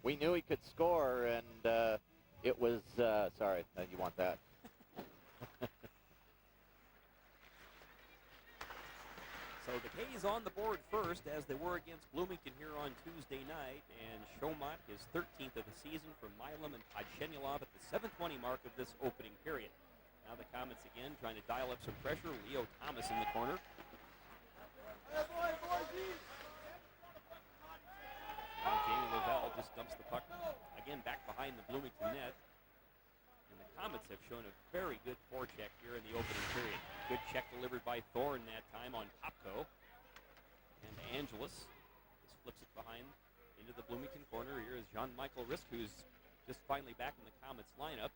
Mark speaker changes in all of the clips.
Speaker 1: We knew he could score, and it was, sorry, you want that.
Speaker 2: So the K's on the board first, as they were against Bloomington here on Tuesday night, and Chaumont his 13th of the season from Milam and Podshendyalov at the 7:20 mark of this opening period. Now the Komets again trying to dial up some pressure. Leo Thomas in the corner. And Jamie Lovell just dumps the puck again back behind the Bloomington net. And the Komets have shown a very good forecheck here in the opening period. Good check delivered by Thorne that time on Popko. And Angelis just flips it behind into the Bloomington corner. Here is Jean-Michael Risk, who's just finally back in the Komets lineup.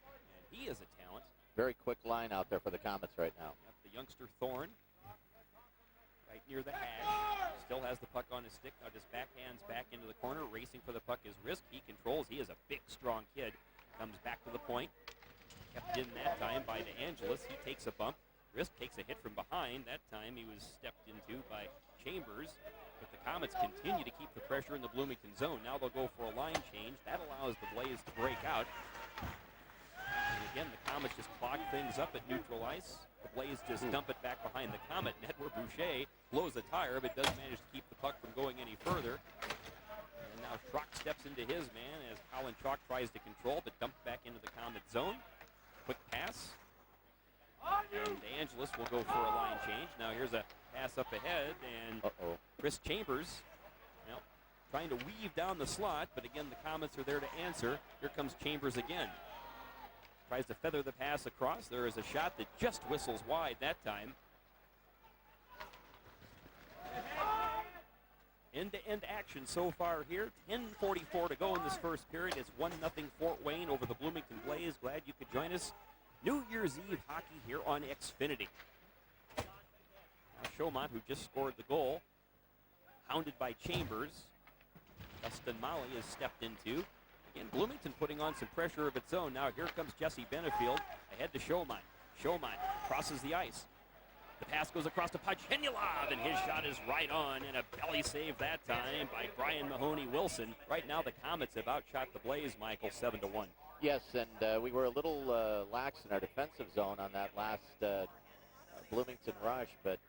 Speaker 2: And he is a talent.
Speaker 1: Very quick line out there for the Komets right now.
Speaker 2: Yep, the youngster Thorne, right near the hash. Still has the puck on his stick. Now just backhands back into the corner. Racing for the puck is Risk. He controls. He is a big, strong kid. Comes back to the point. Kept in that time by DeAngelis. He takes a bump. Risk takes a hit from behind. That time he was stepped into by Chambers. But the Komets continue to keep the pressure in the Bloomington zone. Now they'll go for a line change. That allows the Blaze to break out. And again, the Komets just clog things up at neutral ice. The Blaze just dump it back behind the Komet net where Boucher blows a tire, but doesn't manage to keep the puck from going any further. And now Schrock steps into his man as Colin Schrock tries to control, but dumped back into the Komet zone. Quick pass. And DeAngelis will go for a line change. Now here's a pass up ahead, and Chris Chambers, trying to weave down the slot, but again, the Komets are there to answer. Here comes Chambers again. Tries to feather the pass across. There is a shot that just whistles wide that time. End-to-end action so far here. 10:44 to go in this first period. It's 1-0 Fort Wayne over the Bloomington Blaze. Glad you could join us. New Year's Eve hockey here on Xfinity. Now Chaumont, who just scored the goal, hounded by Chambers. Dustin Molly is stepped into. Again, Bloomington putting on some pressure of its own. Now here comes Jesse Benefield ahead to Chaumont. Chaumont crosses the ice. The pass goes across to Podshendyalov, and his shot is right on, and a belly save that time by Brian Mahoney-Wilson. Right now, the Komets have outshot the Blaze, Michael, 7-1.
Speaker 1: Yes, and we were a little lax in our defensive zone on that last Bloomington rush, but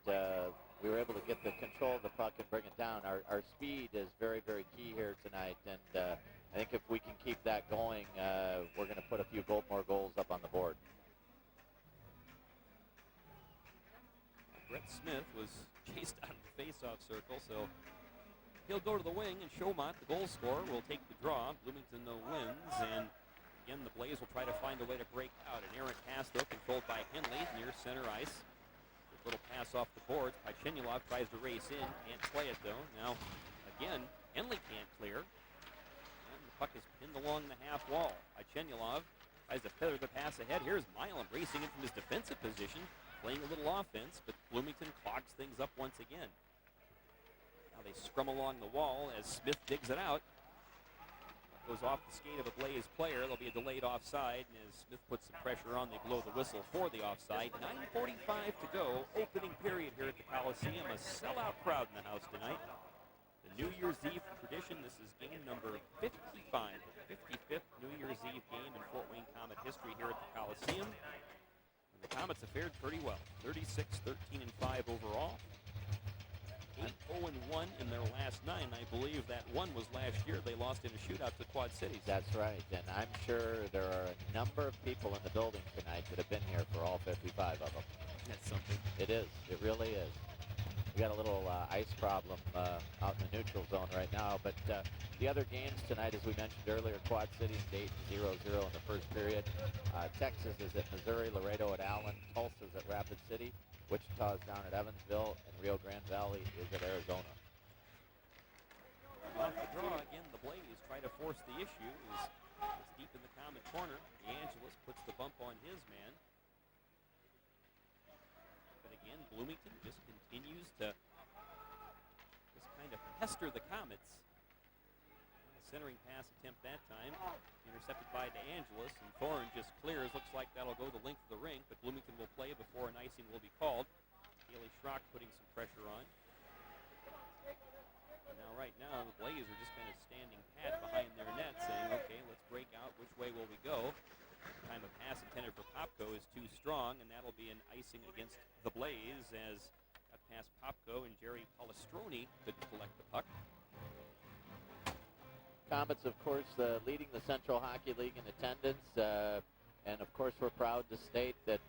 Speaker 1: we were able to get the control of the puck and bring it down. Our speed is very, very key here tonight, and I think if we can keep that going, we're going to put a few more goals up on the board.
Speaker 2: Brett Smith was chased out of the face-off circle, so he'll go to the wing, and Chaumont, the goal scorer, will take the draw. Bloomington, though, wins, and again, the Blaze will try to find a way to break out. An errant pass, though, controlled by Henley near center ice. A little pass off the boards. Podshendyalov tries to race in, can't play it, though. Now, again, Henley can't clear. And the puck is pinned along the half wall. Podshendyalov tries to feather the pass ahead. Here's Milam racing in from his defensive position, playing a little offense, but Bloomington clogs things up once again. Now they scrum along the wall as Smith digs it out. Goes off the skate of a Blaze player. There'll be a delayed offside, and as Smith puts some pressure on, they blow the whistle for the offside. 9:45 to go, opening period here at the Coliseum. A sellout crowd in the house tonight. The New Year's Eve tradition. This is game number 55, the 55th New Year's Eve game in Fort Wayne Komet history here at the Coliseum. And the Komets have fared pretty well. 36-13-5 overall. 8-0-1 in their last 9. I believe that one was last year. They lost in a shootout to Quad Cities.
Speaker 1: That's right, and I'm sure there are a number of people in the building tonight that have been here for all 55 of them.
Speaker 2: That's something.
Speaker 1: It is. It really is. We got a little ice problem out in the neutral zone right now, but the other games tonight, as we mentioned earlier, Quad City and Dayton 0-0 in the first period. Texas is at Missouri, Laredo at Allen, Tulsa's at Rapid City, Wichita's down at Evansville, and Rio Grande Valley is at Arizona.
Speaker 2: Off the draw again, the Blaze try to force the issue. It's deep in the Komet corner. DeAngelis puts the bump on his man. But again, Bloomington just continues to just kind of pester the Komets. A centering pass attempt that time, intercepted by DeAngelis, and Thorne just clears. Looks like that'll go the length of the rink, but Bloomington will play before an icing will be called. Haley Schrock putting some pressure on. Now, right now, the Blaze are just kind of standing pat behind their net, saying, okay, let's break out. Which way will we go? Time a pass intended for Popko is too strong, and that'll be an icing against the Blaze as that pass Popko and Jerry Palestroni couldn't collect the puck.
Speaker 1: Komets, of course, leading the Central Hockey League in attendance. And, of course, we're proud to state that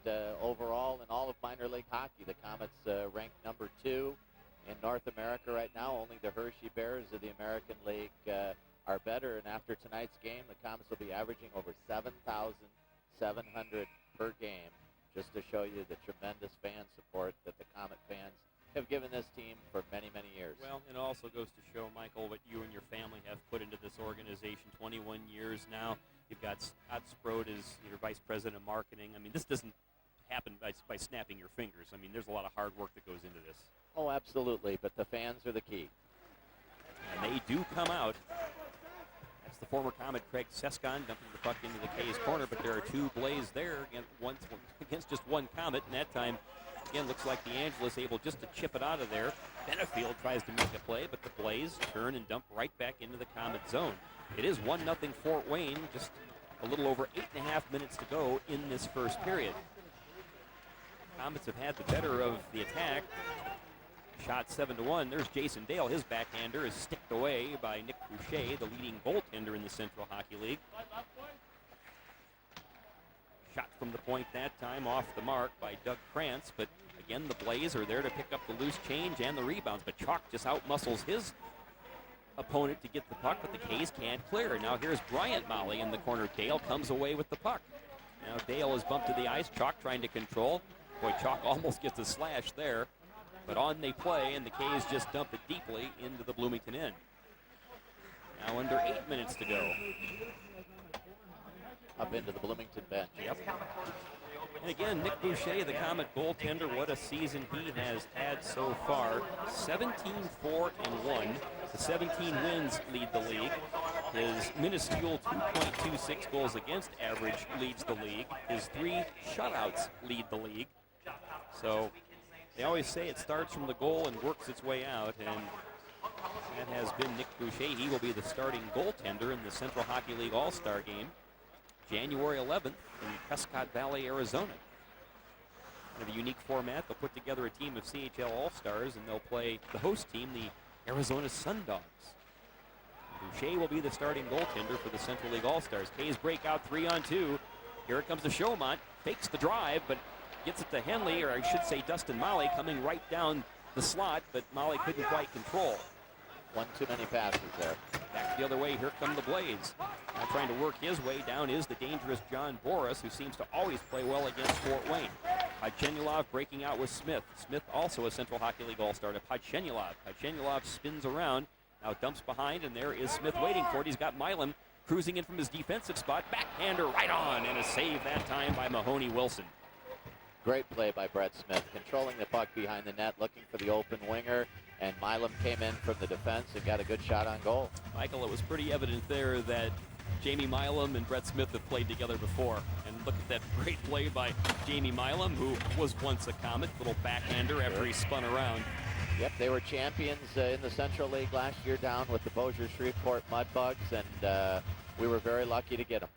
Speaker 1: overall in all of minor league hockey, the Komets ranked number 2 in North America right now. Only the Hershey Bears of the American League are better. And after tonight's game, the Komets will be averaging over 7,700 per game, just to show you the tremendous fan support that the Komet fans have given this team for many, many years.
Speaker 2: Well, it also goes to show, Michael, what you and your family have put into this organization. 21 years now. You've got Scott Sprode as your vice president of marketing. I mean, this doesn't happen by snapping your fingers. I mean, there's a lot of hard work that goes into this.
Speaker 1: Oh, absolutely, but the fans are the key.
Speaker 2: And they do come out. That's the former Komet Craig Sescon dumping the puck into the K's corner, but there are two Blaze there against just one Komet, and that time, again, looks like DeAngelis able just to chip it out of there. Benefield tries to make a play, but the Blaze turn and dump right back into the Komet zone. It is 1-0 Fort Wayne, just a little over 8.5 minutes to go in this first period. Komets have had the better of the attack. Shot 7-1. There's Jason Dale. His backhander is sticked away by Nick Boucher, the leading goaltender in the Central Hockey League. Shot from the point that time off the mark by Doug Krantz, but again, the Blaze are there to pick up the loose change and the rebounds, but Chalk just outmuscles his opponent to get the puck, but the K's can't clear. Now here's Bryant Molly in the corner. Dale comes away with the puck. Now Dale is bumped to the ice. Chalk trying to control. Boy, Chalk almost gets a slash there, but on they play, and the K's just dump it deeply into the Bloomington end. Now under 8 minutes to go.
Speaker 1: Up into the Bloomington bench.
Speaker 2: Yep. And again, Nick Boucher, the Komet goaltender, what a season he has had so far. 17-4-1. The 17 wins lead the league. His minuscule 2.26 goals against average leads the league. His 3 shutouts lead the league. So they always say it starts from the goal and works its way out, and that has been Nick Boucher. He will be the starting goaltender in the Central Hockey League All-Star game, January 11th in Prescott Valley, Arizona. In a unique format, they'll put together a team of CHL All-Stars, and they'll play the host team, the Arizona Sundogs. Boucher will be the starting goaltender for the Central League All-Stars. K's break out 3-on-2. Here it comes to Chaumont. Fakes the drive, but gets it to Henley, or I should say Dustin Molly, coming right down the slot, but Molly couldn't quite control.
Speaker 1: One too many passes there.
Speaker 2: Back the other way, here come the Blaze. Now trying to work his way down is the dangerous John Boris, who seems to always play well against Fort Wayne. Podshendyalov breaking out with Smith. Smith also a Central Hockey League All-Star to Podshendyalov. Podshendyalov spins around, now dumps behind, and there is Smith waiting for it. He's got Milam cruising in from his defensive spot. Backhander right on, and a save that time by Mahoney Wilson.
Speaker 1: Great play by Brett Smith, controlling the puck behind the net, looking for the open winger, and Milam came in from the defense and got a good shot on goal.
Speaker 2: Michael, it was pretty evident there that Jamie Milam and Brett Smith have played together before. And look at that great play by Jamie Milam, who was once a Komet, little backhander after he spun around.
Speaker 1: Yep, they were champions in the Central League last year down with the Boucher Shreveport Mudbugs, and we were very lucky to get them.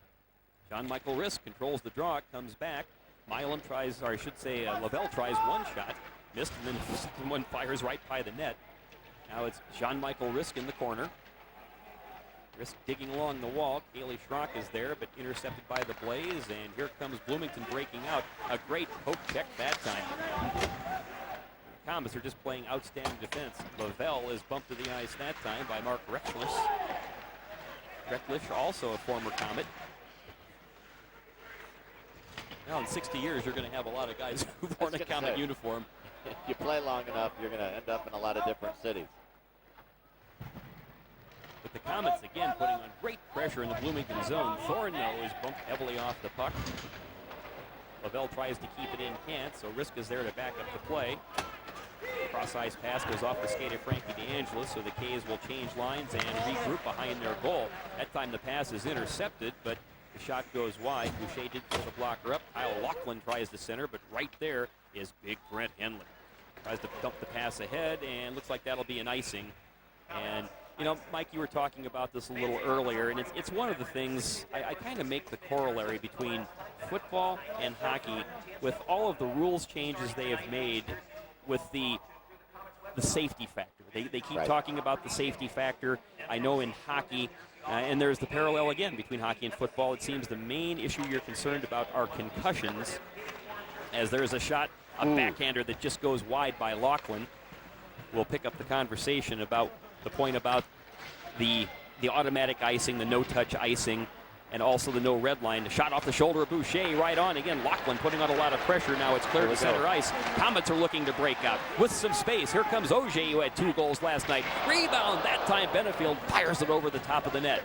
Speaker 2: John Michael Risk controls the draw, comes back. Milam tries, or I should say Lovell tries one shot, missed, and then the second one fires right by the net. Now it's John Michael Risk in the corner. Risk digging along the wall. Kaylee Schrock is there, but intercepted by the Blaze, and here comes Bloomington breaking out. A great poke check that time. The Komets are just playing outstanding defense. Lovell is bumped to the ice that time by Mark Recklish. Recklish, also a former Komet. Now, in 60 years, you're going to have a lot of guys who've worn a Komet uniform.
Speaker 1: If you play long enough, you're going to end up in a lot of different cities.
Speaker 2: But the Komets, again, putting on great pressure in the Bloomington zone. Thorne, though, is bumped heavily off the puck. Lovell tries to keep it in, can't, so Risk is there to back up the play. Cross-ice pass goes off the skate of Franke DeAngelis, so the K's will change lines and regroup behind their goal. That time the pass is intercepted, but the shot goes wide. Boucher did pull the blocker up. Kyle Laughlin tries to center, but right there is big Brent Henley. Tries to dump the pass ahead, and looks like that'll be an icing And, you know, Mike, you were talking about this a little earlier, and it's one of the things, I kind of make the corollary between football and hockey with all of the rules changes they have made with the safety factor. They keep talking about the safety factor. I know in hockey, and there's the parallel again between hockey and football. It seems the main issue you're concerned about are concussions, as there's a shot, a backhander that just goes wide by Laughlin. We'll pick up the conversation about the point about the automatic icing, the no-touch icing, and also the no red line. The shot off the shoulder of Boucher, right on. Again, Laughlin putting on a lot of pressure. Now it's clear to center ice. Komets are looking to break out with some space. Here comes Auger, who had 2 goals last night. Rebound, that time Benefield fires it over the top of the net.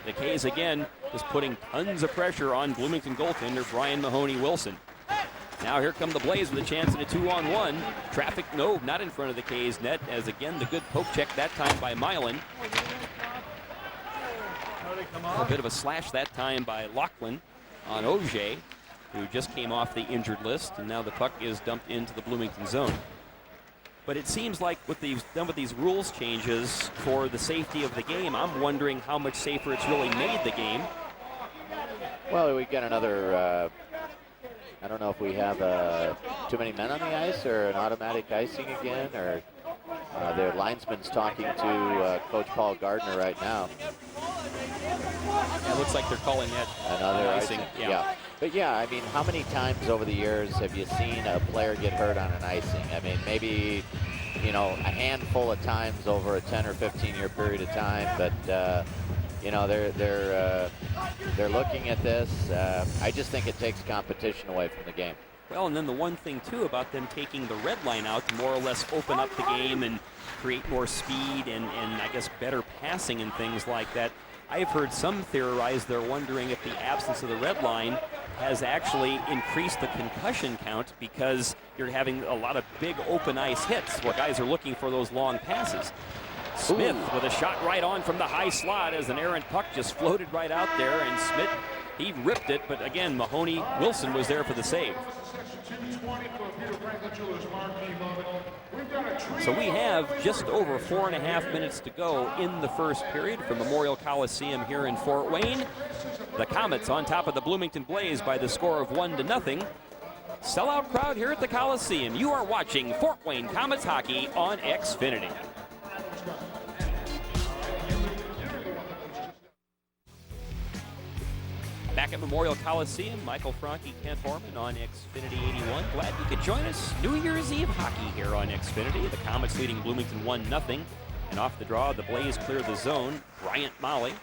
Speaker 2: The K's again is putting tons of pressure on Bloomington goaltender Brian Mahoney-Wilson. Now here come the Blaze with a chance at a 2-on-1. Traffic, no, not in front of the K's net, as again the good poke check that time by Milam. A bit of a slash that time by Laughlin on Auger, who just came off the injured list, and now the puck is dumped into the Bloomington zone. But it seems like with these rules changes for the safety of the game, I'm wondering how much safer it's really made the game.
Speaker 1: Well, we got another, I don't know if we have too many men on the ice or an automatic icing again, or their linesman's talking to Coach Paul Gardner right now.
Speaker 2: It looks like they're calling that
Speaker 1: another
Speaker 2: icing.
Speaker 1: Yeah. But yeah, I mean, how many times over the years have you seen a player get hurt on an icing? I mean, maybe, you know, a handful of times over a 10 or 15-year period of time. But you know, they're looking at this. I just think it takes competition away from the game.
Speaker 2: Well, and then the one thing, too, about them taking the red line out to more or less open up the game and create more speed and I guess, better passing and things like that. I've heard some theorize they're wondering if the absence of the red line has actually increased the concussion count because you're having a lot of big open ice hits where guys are looking for those long passes. Smith with a shot right on from the high slot as an errant puck just floated right out there, and Smith, he ripped it, but again, Mahoney-Wilson was there for the save. So we have just over 4.5 minutes to go in the first period from Memorial Coliseum here in Fort Wayne. The Komets on top of the Bloomington Blaze by the score of 1-0. Sellout crowd here at the Coliseum. You are watching Fort Wayne Komets hockey on Xfinity. Back at Memorial Coliseum, Michael Franke, Kent Horman on Xfinity 81. Glad you could join us. New Year's Eve hockey here on Xfinity. The Komets leading Bloomington 1-0. And off the draw, the Blaze clear the zone. Bryant Molly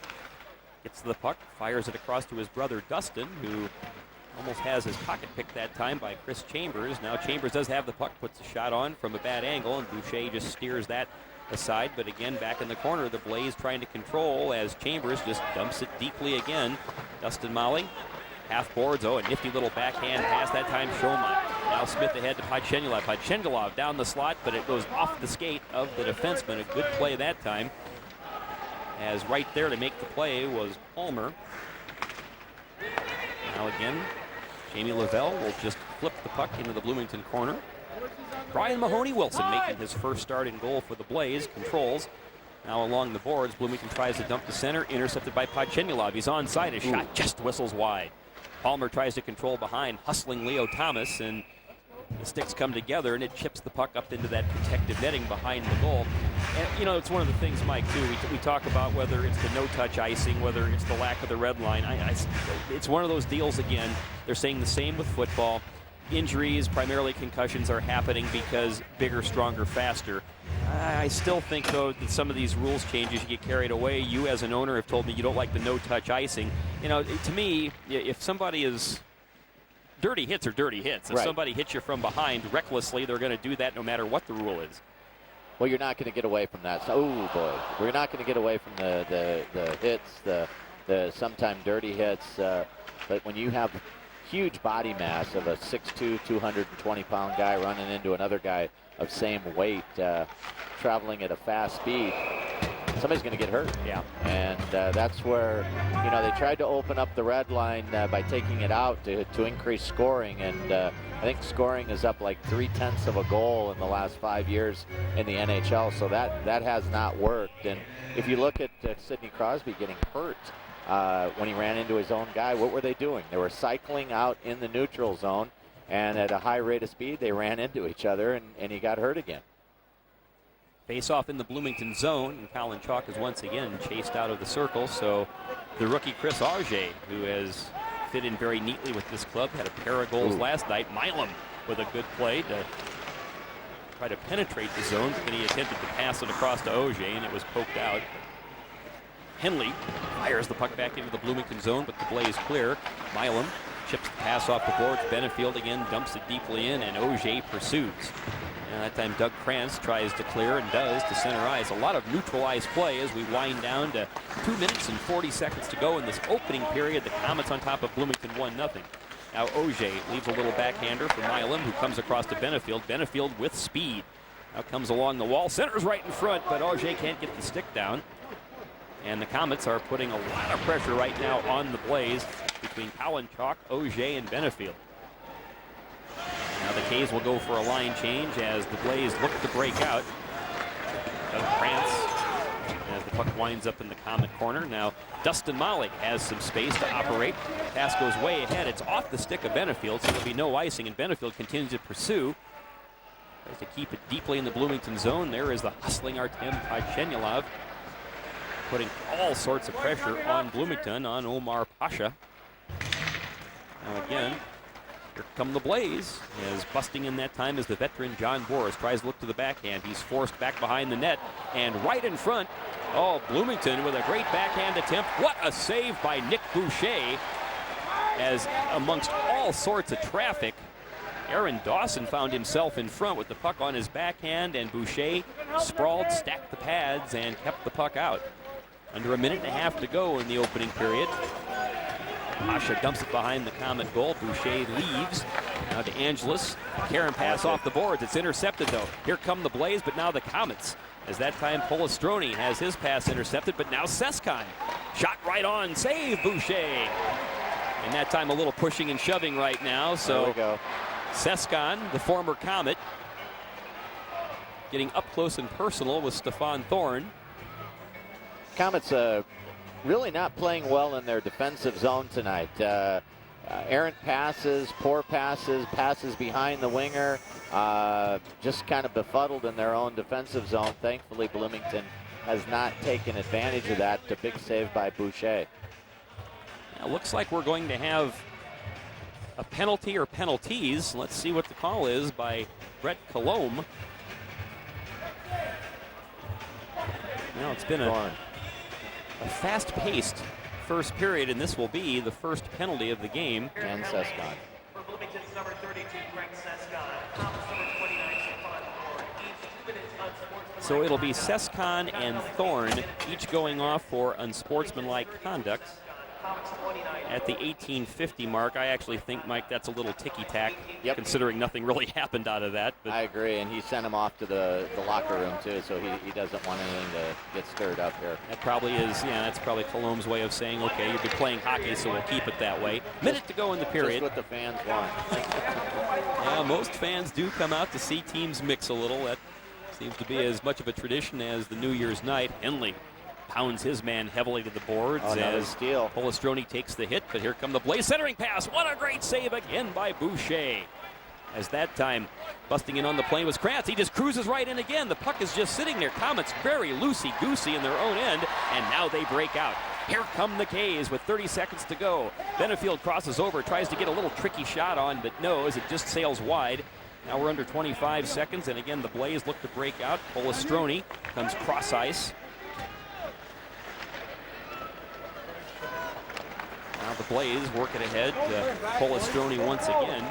Speaker 2: gets the puck, fires it across to his brother Dustin, who almost has his pocket picked that time by Chris Chambers. Now Chambers does have the puck, puts a shot on from a bad angle, and Boucher just steers that aside. But again, back in the corner, the Blaze trying to control as Chambers just dumps it deeply again. Dustin Molly, half boards. Oh, a nifty little backhand pass that time, Chaumont. Now Smith ahead to Podshendyalov. Podshendyalov down the slot, but it goes off the skate of the defenseman. A good play that time, as right there to make the play was Palmer. Now again, Jamie Lovell will just flip the puck into the Bloomington corner. Brian Mahoney-Wilson making his first start in goal for the Blaze. Controls. Now along the boards, Bloomington tries to dump to center, intercepted by Podshendyalov. He's onside, his shot just whistles wide. Palmer tries to control behind, hustling Leo Thomas, and the sticks come together, and it chips the puck up into that protective netting behind the goal. And, you know, it's one of the things, Mike, too, we talk about whether it's the no-touch icing, whether it's the lack of the red line. It's one of those deals, again, they're saying the same with football. Injuries, primarily concussions, are happening because bigger, stronger, faster. I still think, though, that some of these rules changes, you get carried away. You, as an owner, have told me you don't like the no-touch icing. You know, to me, if somebody is... Dirty hits are dirty hits. If somebody hits you from behind recklessly, they're going to do that no matter what the rule is.
Speaker 1: Well, you're not going to get away from that. So, oh, boy. We're not going to get away from the hits, the sometimes dirty hits. But when you have huge body mass of a 6'2", 220-pound guy running into another guy of same weight, traveling at a fast speed, somebody's going to get hurt.
Speaker 2: Yeah.
Speaker 1: And that's where, you know, they tried to open up the red line by taking it out to increase scoring. And I think scoring is up like 0.3 of a goal in the last 5 years in the NHL. So that has not worked. And if you look at Sidney Crosby getting hurt when he ran into his own guy, what were they doing? They were cycling out in the neutral zone, and at a high rate of speed, they ran into each other, and he got hurt again.
Speaker 2: Face off in the Bloomington zone, and Colin Chalk is once again chased out of the circle. So the rookie Chris Auger, who has fit in very neatly with this club, had a pair of goals last night. Milam with a good play to try to penetrate the zone, and he attempted to pass it across to Auger, and it was poked out. Henley fires the puck back into the Bloomington zone, but the Blaze clear. Milam chips the pass off the boards. Benefield again dumps it deeply in, and Auger pursues. And that time Doug Krantz tries to clear and does to center ice. A lot of neutral ice play as we wind down to 2 minutes and 40 seconds to go in this opening period. The Komets on top of Bloomington 1-0. Now Auger leaves a little backhander for Milam, who comes across to Benefield. Benefield with speed. Now comes along the wall, centers right in front, but Auger can't get the stick down. And the Komets are putting a lot of pressure right now on the Blaze between Colin Chalk, Auger, and Benefield. Now the K's will go for a line change as the Blaze look to break out. Doug Krantz as the puck winds up in the Komet corner. Now Dustin Mollig has some space to operate. Pass goes way ahead. It's off the stick of Benefield, so there'll be no icing, and Benefield continues to pursue. Tries to keep it deeply in the Bloomington zone. There is the hustling Artem Podshendyalov, putting all sorts of pressure on Bloomington, on Omar Pasha. Now again, here come the Blaze, as busting in that time is the veteran John Boris. Tries to look to the backhand. He's forced back behind the net, and right in front, Bloomington with a great backhand attempt. What a save by Nick Boucher, as amongst all sorts of traffic, Aaron Dawson found himself in front with the puck on his backhand, and Boucher sprawled, stacked the pads, and kept the puck out. Under a minute and a half to go in the opening period. Pasha dumps it behind the Komet goal. Boucher leaves. Now to Angelis. Karen pass off the boards. It's intercepted, though. Here come the Blaze, but now the Komets. As that time Polistroni has his pass intercepted, but now Seskan. Shot right on. Save, Boucher. And that time a little pushing and shoving right now. So
Speaker 1: there we go.
Speaker 2: Seskan, the former Komet, getting up close and personal with Stefan Thorne.
Speaker 1: Komets really not playing well in their defensive zone tonight. Errant passes, poor passes, passes behind the winger, just kind of befuddled in their own defensive zone. Thankfully, Bloomington has not taken advantage of that. A big save by Boucher.
Speaker 2: Now, looks like we're going to have a penalty or penalties. Let's see what the call is by Brett Colombe. Now it's been a fast-paced first period, and this will be the first penalty of the game.
Speaker 1: And Seskan.
Speaker 3: For Bloomington's number 32, Frank Seskan. Komets number 29, Stefan Thorne. Each 2 minutes unsportsmanlike.
Speaker 2: So it'll be Seskan and Thorne, each going off for unsportsmanlike conduct. At the 18:50 mark, I actually think, Mike, that's a little ticky-tack, considering nothing really happened out of that. But
Speaker 1: I agree, and he sent him off to the locker room, too, so he doesn't want anything to get stirred up here.
Speaker 2: That probably is, that's probably Colombe's way of saying, okay, you've been playing hockey, so we'll keep it that way. Minute to go in the period.
Speaker 1: Just what the fans want.
Speaker 2: Yeah, most fans do come out to see teams mix a little. That seems to be as much of a tradition as the New Year's night. Henley pounds his man heavily to the boards as
Speaker 1: steal.
Speaker 2: Polistroni takes the hit, but here come the Blaze. Centering pass. What a great save again by Boucher. As that time, busting in on the plane was Krantz. He just cruises right in again. The puck is just sitting there. Komets very loosey-goosey in their own end, and now they break out. Here come the K's with 30 seconds to go. Benefield crosses over, tries to get a little tricky shot on, but no, as it just sails wide. Now we're under 25 seconds, and again, the Blaze look to break out. Polistroni comes cross ice. Now the Blaze work it ahead to Polistroni once again.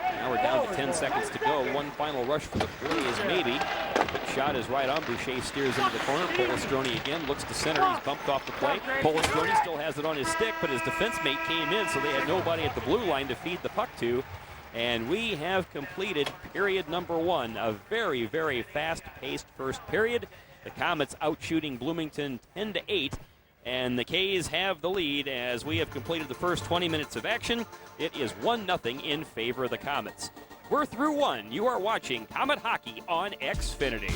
Speaker 2: Now we're down to 10 seconds to go. One final rush for the Blaze, maybe. Quick shot is right on. Boucher steers into the corner. Polistroni again looks to center. He's bumped off the play. Polistroni still has it on his stick, but his defense mate came in, so they had nobody at the blue line to feed the puck to. And we have completed period number one. A very, very fast-paced first period The Komets out shooting Bloomington 10-8. And the K's have the lead as we have completed the first 20 minutes of action. It is 1-0 in favor of the Komets. We're through one. You are watching Komet Hockey on Xfinity.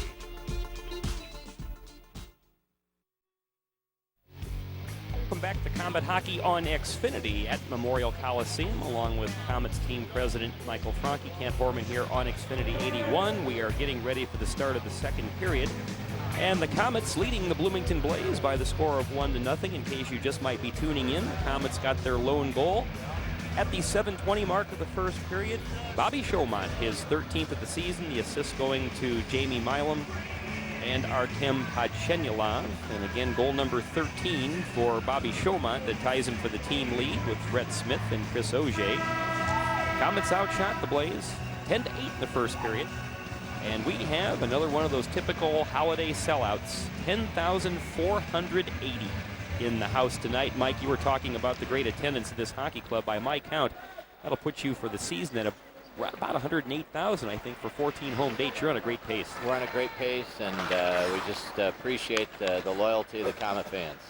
Speaker 2: Welcome back to Komet Hockey on Xfinity at Memorial Coliseum, along with Komets team president Michael Franke. Kent Horman here on Xfinity 81. We are getting ready for the start of the second period. And the Komets leading the Bloomington Blaze by the score of 1-0. In case you just might be tuning in, the Komets got their lone goal at the 7:20 mark of the first period. Bobby Chaumont, his 13th of the season, the assist going to Jamie Milam and Artem Podshendyalov. And again, goal number 13 for Bobby Chaumont that ties him for the team lead with Brett Smith and Chris Auger. Komets outshot the Blaze 10-8 in the first period. And we have another one of those typical holiday sellouts, 10,480 in the house tonight. Mike, you were talking about the great attendance of this hockey club. By my count, that'll put you for the season at about 108,000, I think, for 14 home dates. You're on a great pace.
Speaker 1: We're on a great pace, and we just appreciate the loyalty of the Komet fans.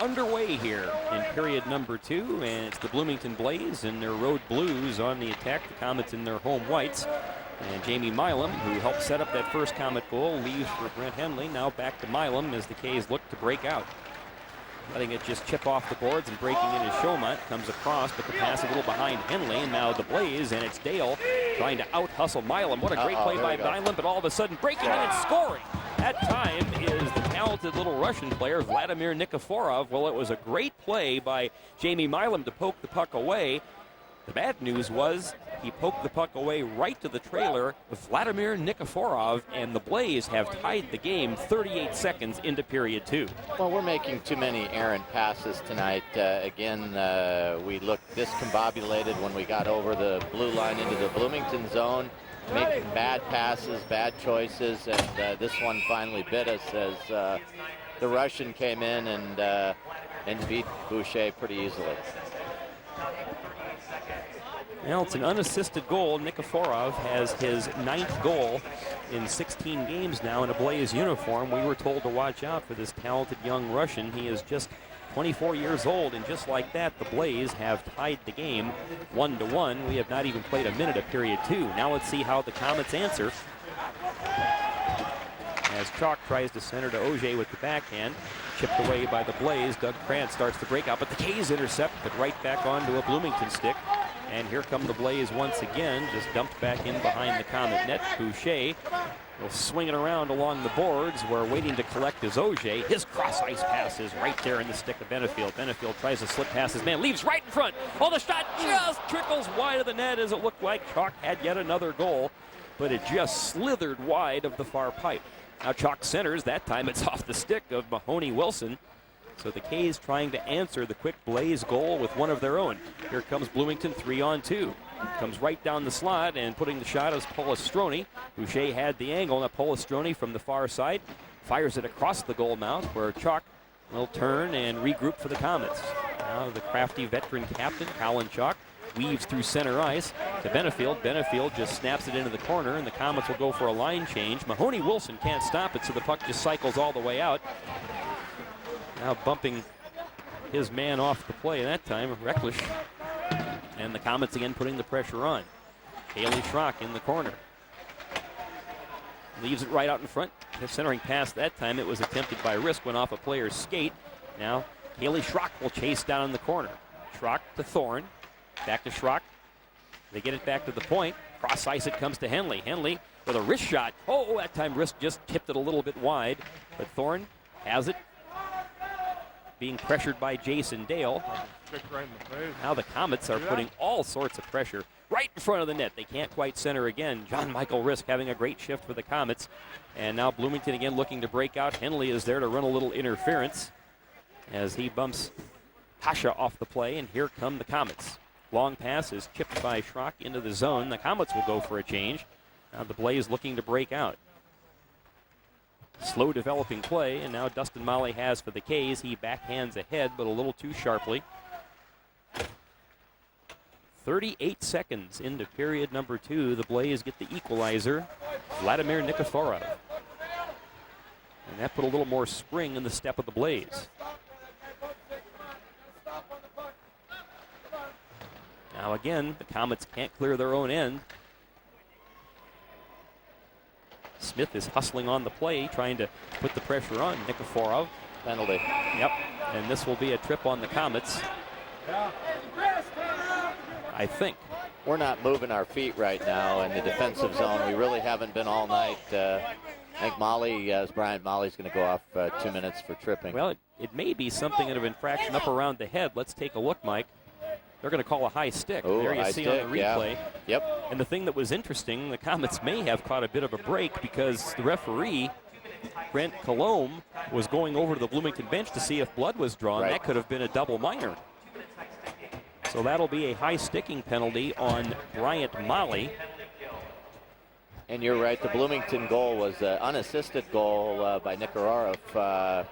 Speaker 2: Underway here in period number 2, and it's the Bloomington Blaze and their road blues on the attack. The Komets in their home whites. And Jamie Milam, who helped set up that first Komet goal, leaves for Brent Henley. Now back to Milam as the K's look to break out. Letting it just chip off the boards and breaking in as Chaumont comes across, but the pass a little behind Henley. And now the Blaze, and it's Dale trying to out-hustle Milam. What a great play by Milam, but all of a sudden breaking in and scoring. That time is the talented little Russian player, Vladimir Nikiforov. Well, it was a great play by Jamie Milam to poke the puck away. The bad news was he poked the puck away right to the trailer of Vladimir Nikiforov, and the Blaze have tied the game 38 seconds into period 2.
Speaker 1: Well, we're making too many errant passes tonight. Again, we looked discombobulated when we got over the blue line into the Bloomington zone, making bad passes, bad choices, and this one finally bit us as the Russian came in and beat Boucher pretty easily.
Speaker 2: Well, it's an unassisted goal. Nikiforov has his 9th goal in 16 games now in a Blaze uniform. We were told to watch out for this talented young Russian. He is just 24 years old, and just like that, the Blaze have tied the game 1-1. We have not even played a minute of period 2. Now let's see how the Komets answer. As Chalk tries to center to Auger with the backhand, chipped away by the Blaze. Doug Krantz starts to break out, but the K's intercept, but right back onto a Bloomington stick. And here come the Blaze once again, just dumped back in behind the Komet net. Boucher will swing it around along the boards. We're waiting to collect his Auger. His cross-ice pass is right there in the stick of Benefield. Benefield tries to slip past his man, leaves right in front. Oh, the shot just trickles wide of the net as it looked like Chalk had yet another goal, but it just slithered wide of the far pipe. Now Chalk centers. That time it's off the stick of Mahoney Wilson. So the K's trying to answer the quick Blaze goal with one of their own. Here comes Bloomington 3-on-2. Comes right down the slot, and putting the shot is Polistroni. Boucher had the angle. Now Polistroni from the far side fires it across the goal mouth, where Chalk will turn and regroup for the Komets. Now the crafty veteran captain, Colin Chalk, weaves through center ice to Benefield. Benefield just snaps it into the corner, and the Komets will go for a line change. Mahoney Wilson can't stop it, so the puck just cycles all the way out. Now bumping his man off the play that time, Recklish. And the Komets again putting the pressure on. Haley Schrock in the corner. Leaves it right out in front. The centering pass that time, it was attempted by Risk, went off a player's skate. Now Haley Schrock will chase down in the corner. Schrock to Thorne. Back to Schrock. They get it back to the point. Cross ice it comes to Henley. Henley with a wrist shot. Oh, that time Risk just tipped it a little bit wide. But Thorne has it. Being pressured by Jason Dale. Now the Komets are putting all sorts of pressure right in front of the net. They can't quite center again. John Michael Risk having a great shift for the Komets. And now Bloomington again looking to break out. Henley is there to run a little interference as he bumps Tasha off the play. And here come the Komets. Long pass is chipped by Schrock into the zone. The Komets will go for a change. Now the Blaze looking to break out. Slow developing play, and now Dustin Molly has for the K's. He backhands ahead, but a little too sharply. 38 seconds into period number 2. The Blaze get the equalizer. Vladimir Nikiforov. And that put a little more spring in the step of the Blaze. Now again, the Komets can't clear their own end. Smith is hustling on the play, trying to put the pressure on Nikiforov.
Speaker 1: Penalty.
Speaker 2: Yep, and this will be a trip on the Komets. I think.
Speaker 1: We're not moving our feet right now in the defensive zone. We really haven't been all night. I think Brian Molly's going to go off 2 minutes for tripping.
Speaker 2: Well, it may be something of infraction up around the head. Let's take a look, Mike. They're going to call a high stick.
Speaker 1: Ooh,
Speaker 2: there you
Speaker 1: high
Speaker 2: see
Speaker 1: stick,
Speaker 2: on the replay.
Speaker 1: Yeah. Yep.
Speaker 2: And the thing that was interesting, the Komets may have caught a bit of a break because the referee, Brent Colomb, was going over to the Bloomington bench to see if blood was drawn.
Speaker 1: Right.
Speaker 2: That could have been a double minor. So that'll be a high sticking penalty on Bryant Molly.
Speaker 1: And you're right, the Bloomington goal was an unassisted goal by Nikiforov.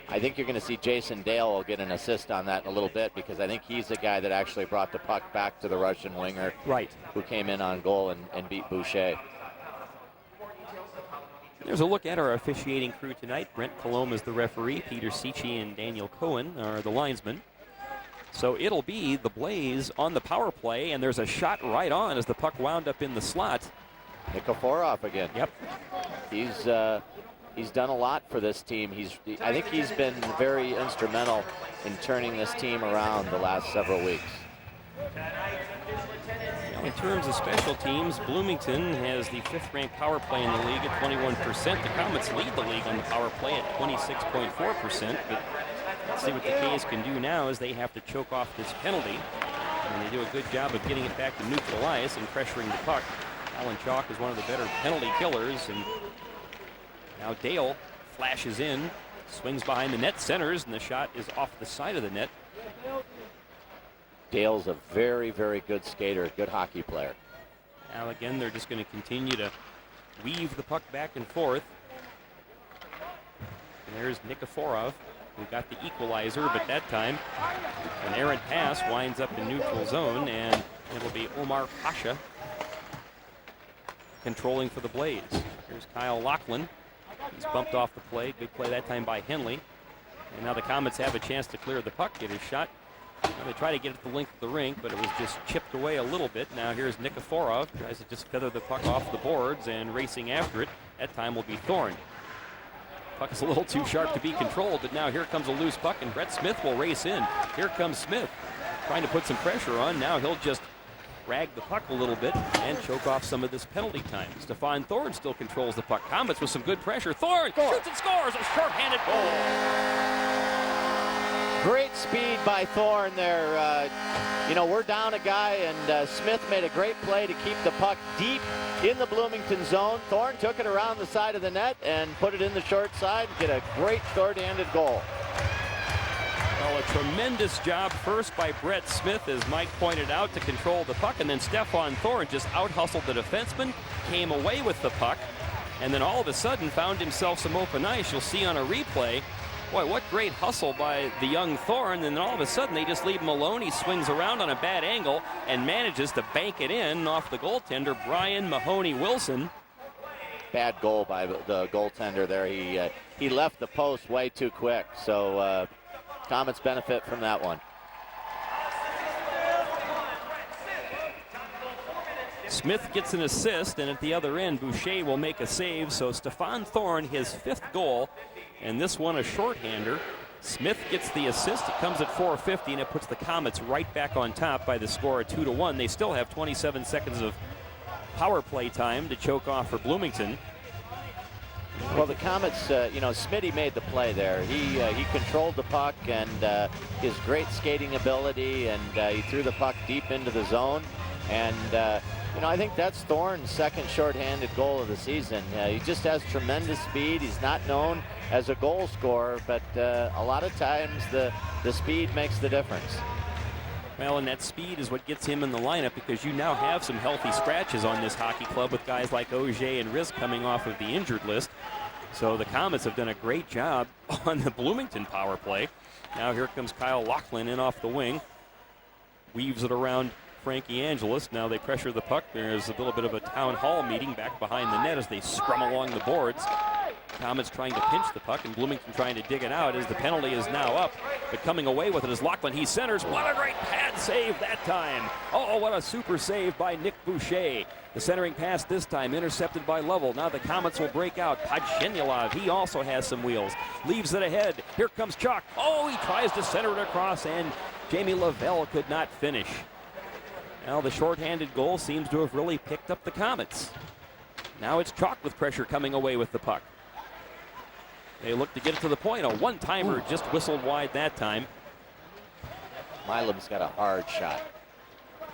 Speaker 1: I think you're going to see Jason Dale will get an assist on that in a little bit because I think he's the guy that actually brought the puck back to the Russian winger.
Speaker 2: Right.
Speaker 1: Who came in on goal and beat Boucher.
Speaker 2: There's a look at our officiating crew tonight. Brent Colomb is the referee. Peter Cici and Daniel Cohen are the linesmen. So it'll be the Blaze on the power play, and there's a shot right on as the puck wound up in the slot.
Speaker 1: Nikiforov again.
Speaker 2: Yep.
Speaker 1: He's done a lot for this team. I think he's been very instrumental in turning this team around the last several weeks.
Speaker 2: In terms of special teams, Bloomington has the 5th-ranked power play in the league at 21%. The Komets lead the league on the power play at 26.4%. But let's see what the K's can do now as they have to choke off this penalty. And they do a good job of getting it back to neutral ice and pressuring the puck. Alan Chalk is one of the better penalty killers. And now Dale flashes in, swings behind the net, centers, and the shot is off the side of the net.
Speaker 1: Dale's a very, very good skater, good hockey player.
Speaker 2: Now again, they're just going to continue to weave the puck back and forth. And there's Nikiforov, who got the equalizer, but that time an errant pass winds up in neutral zone, and it'll be Omar Pasha controlling for the Blaze. Here's Kyle Lachlan. He's bumped off the play. Good play that time by Henley. And now the Komets have a chance to clear the puck, get his shot. Now they try to get it the length of the rink, but it was just chipped away a little bit. Now here's Nikiforov. Tries to just feather the puck off the boards, and racing after it. That time will be Thorne. Puck is a little too sharp to be controlled, but now here comes a loose puck, and Brett Smith will race in. Here comes Smith, trying to put some pressure on. Now he'll just rag the puck a little bit and choke off some of this penalty time. Stefan Thorne still controls the puck. Komets with some good pressure. Thorne shoots and scores a short-handed goal.
Speaker 1: Great speed by Thorne there. We're down a guy, and Smith made a great play to keep the puck deep in the Bloomington zone. Thorne took it around the side of the net and put it in the short side and get a great short-handed goal.
Speaker 2: Well, a tremendous job first by Brett Smith, as Mike pointed out, to control the puck, and then Stefan Thorne just out-hustled the defenseman, came away with the puck, and then all of a sudden found himself some open ice. You'll see on a replay, boy, what great hustle by the young Thorne, and then all of a sudden they just leave him alone. He swings around on a bad angle and manages to bank it in off the goaltender, Brian Mahoney-Wilson.
Speaker 1: Bad goal by the goaltender there. He left the post way too quick, so Komets benefit from that one.
Speaker 2: Smith gets an assist, and at the other end, Boucher will make a save. So Stefan Thorne, his 5th goal, and this one a shorthander. Smith gets the assist. It comes at 4:50, and it puts the Komets right back on top by the score of 2-1. They still have 27 seconds of power play time to choke off for Bloomington.
Speaker 1: Well, the Komets, Smitty made the play there. He controlled the puck and his great skating ability, and he threw the puck deep into the zone. And, I think that's Thorne's second shorthanded goal of the season. He just has tremendous speed. He's not known as a goal scorer, but a lot of times the speed makes the difference.
Speaker 2: Well, and that speed is what gets him in the lineup, because you now have some healthy scratches on this hockey club with guys like Auger and Riz coming off of the injured list. So the Komets have done a great job on the Bloomington power play. Now here comes Kyle Lachlan in off the wing. Weaves it around Franke Angelis. Now they pressure the puck. There's a little bit of a town hall meeting back behind the net as they scrum along the boards. Komets trying to pinch the puck, and Bloomington trying to dig it out as the penalty is now up. But coming away with it is Lachlan. He centers. What a great pad save that time. Oh, what a super save by Nick Boucher. The centering pass this time intercepted by Lovell. Now the Komets will break out. Podshendyalov, he also has some wheels. Leaves it ahead. Here comes Chalk. Oh, he tries to center it across, and Jamie Lovell could not finish. Now the shorthanded goal seems to have really picked up the Komets. Now it's Chalk with pressure coming away with the puck. They look to get it to the point. A one-timer just whistled wide that time.
Speaker 1: Milam's got a hard shot.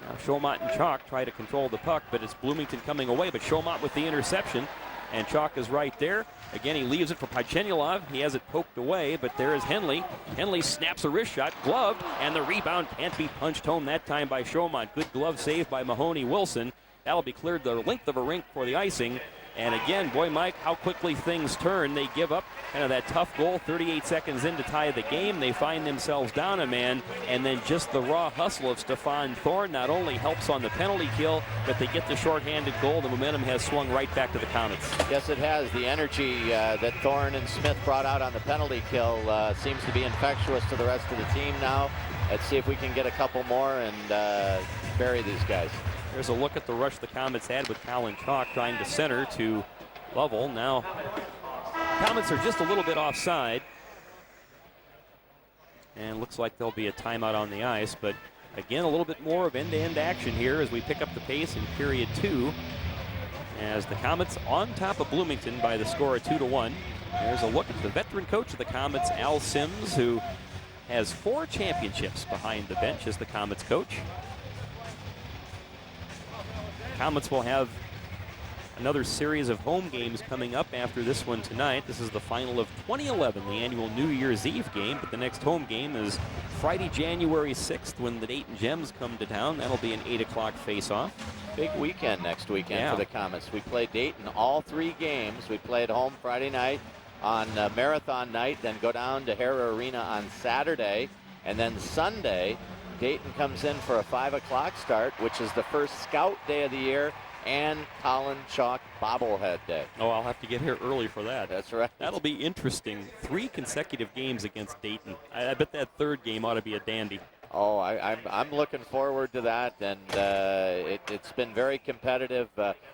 Speaker 2: Now Chaumont and Chalk try to control the puck, but it's Bloomington coming away. But Chaumont with the interception, and Chalk is right there. Again, he leaves it for Podshendyalov. He has it poked away, but there is Henley. Henley snaps a wrist shot, gloved, and the rebound can't be punched home that time by Chaumont. Good glove save by Mahoney Wilson. That'll be cleared the length of a rink for the icing. And again, boy, Mike, how quickly things turn. They give up kind of that tough goal 38 seconds in to tie the game. They find themselves down a man, and then just the raw hustle of Stefan Thorne not only helps on the penalty kill, but they get the shorthanded goal. The momentum has swung right back to the Komets.
Speaker 1: Yes, it has. The energy that Thorne and Smith brought out on the penalty kill seems to be infectious to the rest of the team now. Let's see if we can get a couple more and bury these guys.
Speaker 2: There's a look at the rush the Komets had with Colin Chalk trying to center to Lovell. Now, Komets are just a little bit offside. And looks like there'll be a timeout on the ice. But again, a little bit more of end-to-end action here as we pick up the pace in period 2. As the Komets on top of Bloomington by the score of 2-1. There's a look at the veteran coach of the Komets, Al Sims, who has 4 championships behind the bench as the Komets coach. Komets will have another series of home games coming up after this one tonight. This is the final of 2011, the annual New Year's Eve game, but the next home game is Friday, January 6th when the Dayton Gems come to town. That'll be an 8 o'clock face-off.
Speaker 1: Big weekend next weekend for the Komets. We played Dayton all 3 games. We played home Friday night on Marathon night, then go down to Hara Arena on Saturday, and then Sunday, Dayton comes in for a 5 o'clock start, which is the first scout day of the year and Colin Chalk bobblehead day.
Speaker 2: Oh, I'll have to get here early for that.
Speaker 1: That's right.
Speaker 2: That'll be interesting. 3 consecutive games against Dayton. I bet that third game ought to be a dandy.
Speaker 1: Oh, I'm looking forward to that, and it's been very competitive.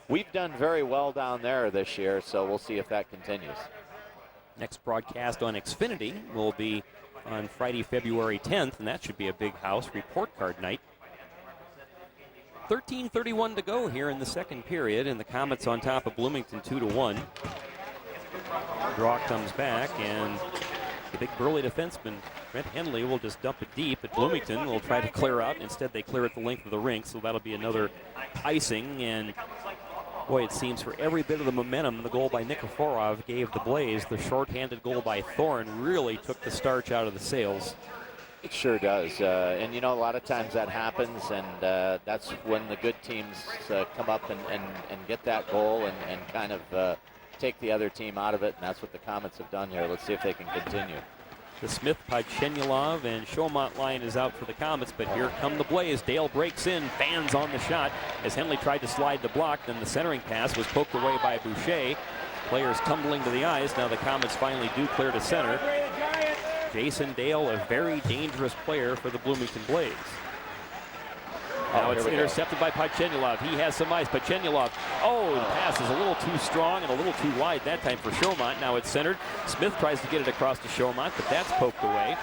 Speaker 1: We've done very well down there this year, so we'll see if that continues.
Speaker 2: Next broadcast on Xfinity will be on Friday, February 10th, and that should be a big house report card night. 13:31 to go here in the second period, and the Komets on top of Bloomington 2-1. Draw comes back, and the big burly defenseman, Trent Henley, will just dump it deep, but Bloomington will try to clear out. Instead, they clear it the length of the rink, so that'll be another icing, and boy, it seems for every bit of the momentum the goal by Nikiforov gave the Blaze, the shorthanded goal by Thorne really took the starch out of the sails.
Speaker 1: It sure does. And, you know, a lot of times that happens, and that's when the good teams come up and get that goal and kind of take the other team out of it, and that's what the Komets have done here. Let's see if they can continue.
Speaker 2: The Smith, Podshendyalov, and Chaumont line is out for the Komets, but here come the Blaze. Dale breaks in, fans on the shot as Henley tried to slide the block. Then the centering pass was poked away by Boucher. Players tumbling to the ice. Now the Komets finally do clear to center. Jason Dale, a very dangerous player for the Bloomington Blaze. Now it's intercepted by Podshendyalov. He has some ice. Podshendyalov, the pass is a little too strong and a little too wide that time for Chaumont. Now it's centered. Smith tries to get it across to Chaumont, but that's poked away.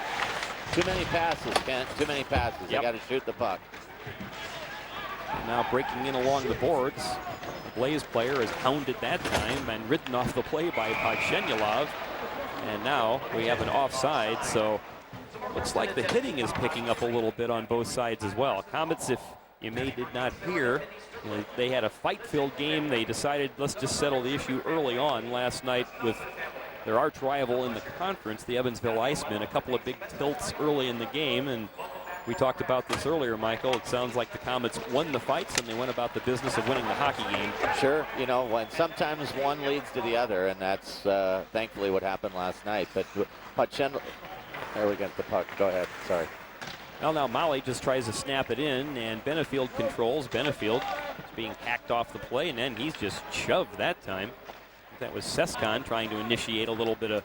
Speaker 1: Too many passes, Kent. Too many passes.
Speaker 2: Yep.
Speaker 1: They got to shoot the puck.
Speaker 2: Now breaking in along the boards. The Blaze player has hounded that time and ridden off the play by Podshendyalov. And now we have an offside, so looks like the hitting is picking up a little bit on both sides as well. Komets, if you did not hear, they had a fight-filled game. They decided, let's just settle the issue early on last night with their arch rival in the conference, the Evansville Icemen. A couple of big tilts early in the game, and we talked about this earlier, Michael. It sounds like the Komets won the fights and they went about the business of winning the hockey game.
Speaker 1: Sure, you know, when sometimes one leads to the other, and that's thankfully what happened last night. But there we got the puck. Go ahead. Sorry.
Speaker 2: Well, now Molly just tries to snap it in, and Benefield controls. Benefield is being hacked off the play, and then he's just shoved that time. That was Sescon trying to initiate a little bit of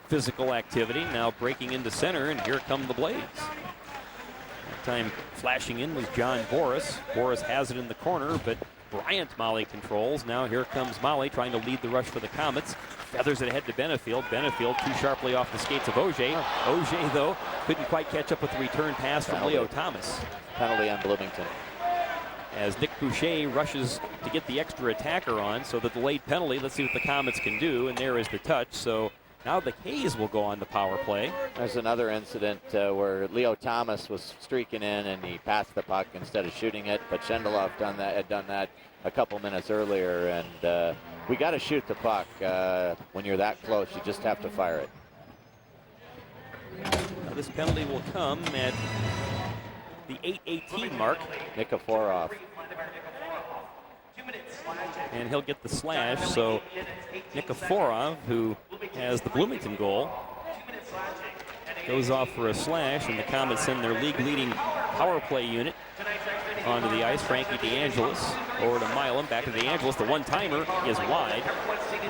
Speaker 2: physical activity. Now breaking into center, and here come the Blades. That time flashing in was John Boris. Boris has it in the corner, but Bryant Molly controls. Now here comes Molly trying to lead the rush for the Komets. Feathers it ahead to Benefield. Benefield too sharply off the skates of Auger. Auger, though, couldn't quite catch up with the return pass from Leo Thomas.
Speaker 1: Penalty on Bloomington.
Speaker 2: As Nick Boucher rushes to get the extra attacker on, so the delayed penalty. Let's see what the Komets can do, and there is the touch. So now the K's will go on the power play.
Speaker 1: There's another incident where Leo Thomas was streaking in and he passed the puck instead of shooting it. But Podshendyalov had done that a couple minutes earlier, and we got to shoot the puck. When you're that close, you just have to fire it.
Speaker 2: Now this penalty will come at the 8:18 mark.
Speaker 1: Nikiforov.
Speaker 2: And he'll get the slash, so Nikiforov, who has the Bloomington goal, goes off for a slash, and the Komets send their league-leading power play unit onto the ice. Franke DeAngelis over to Milam, back to DeAngelis. The one-timer is wide,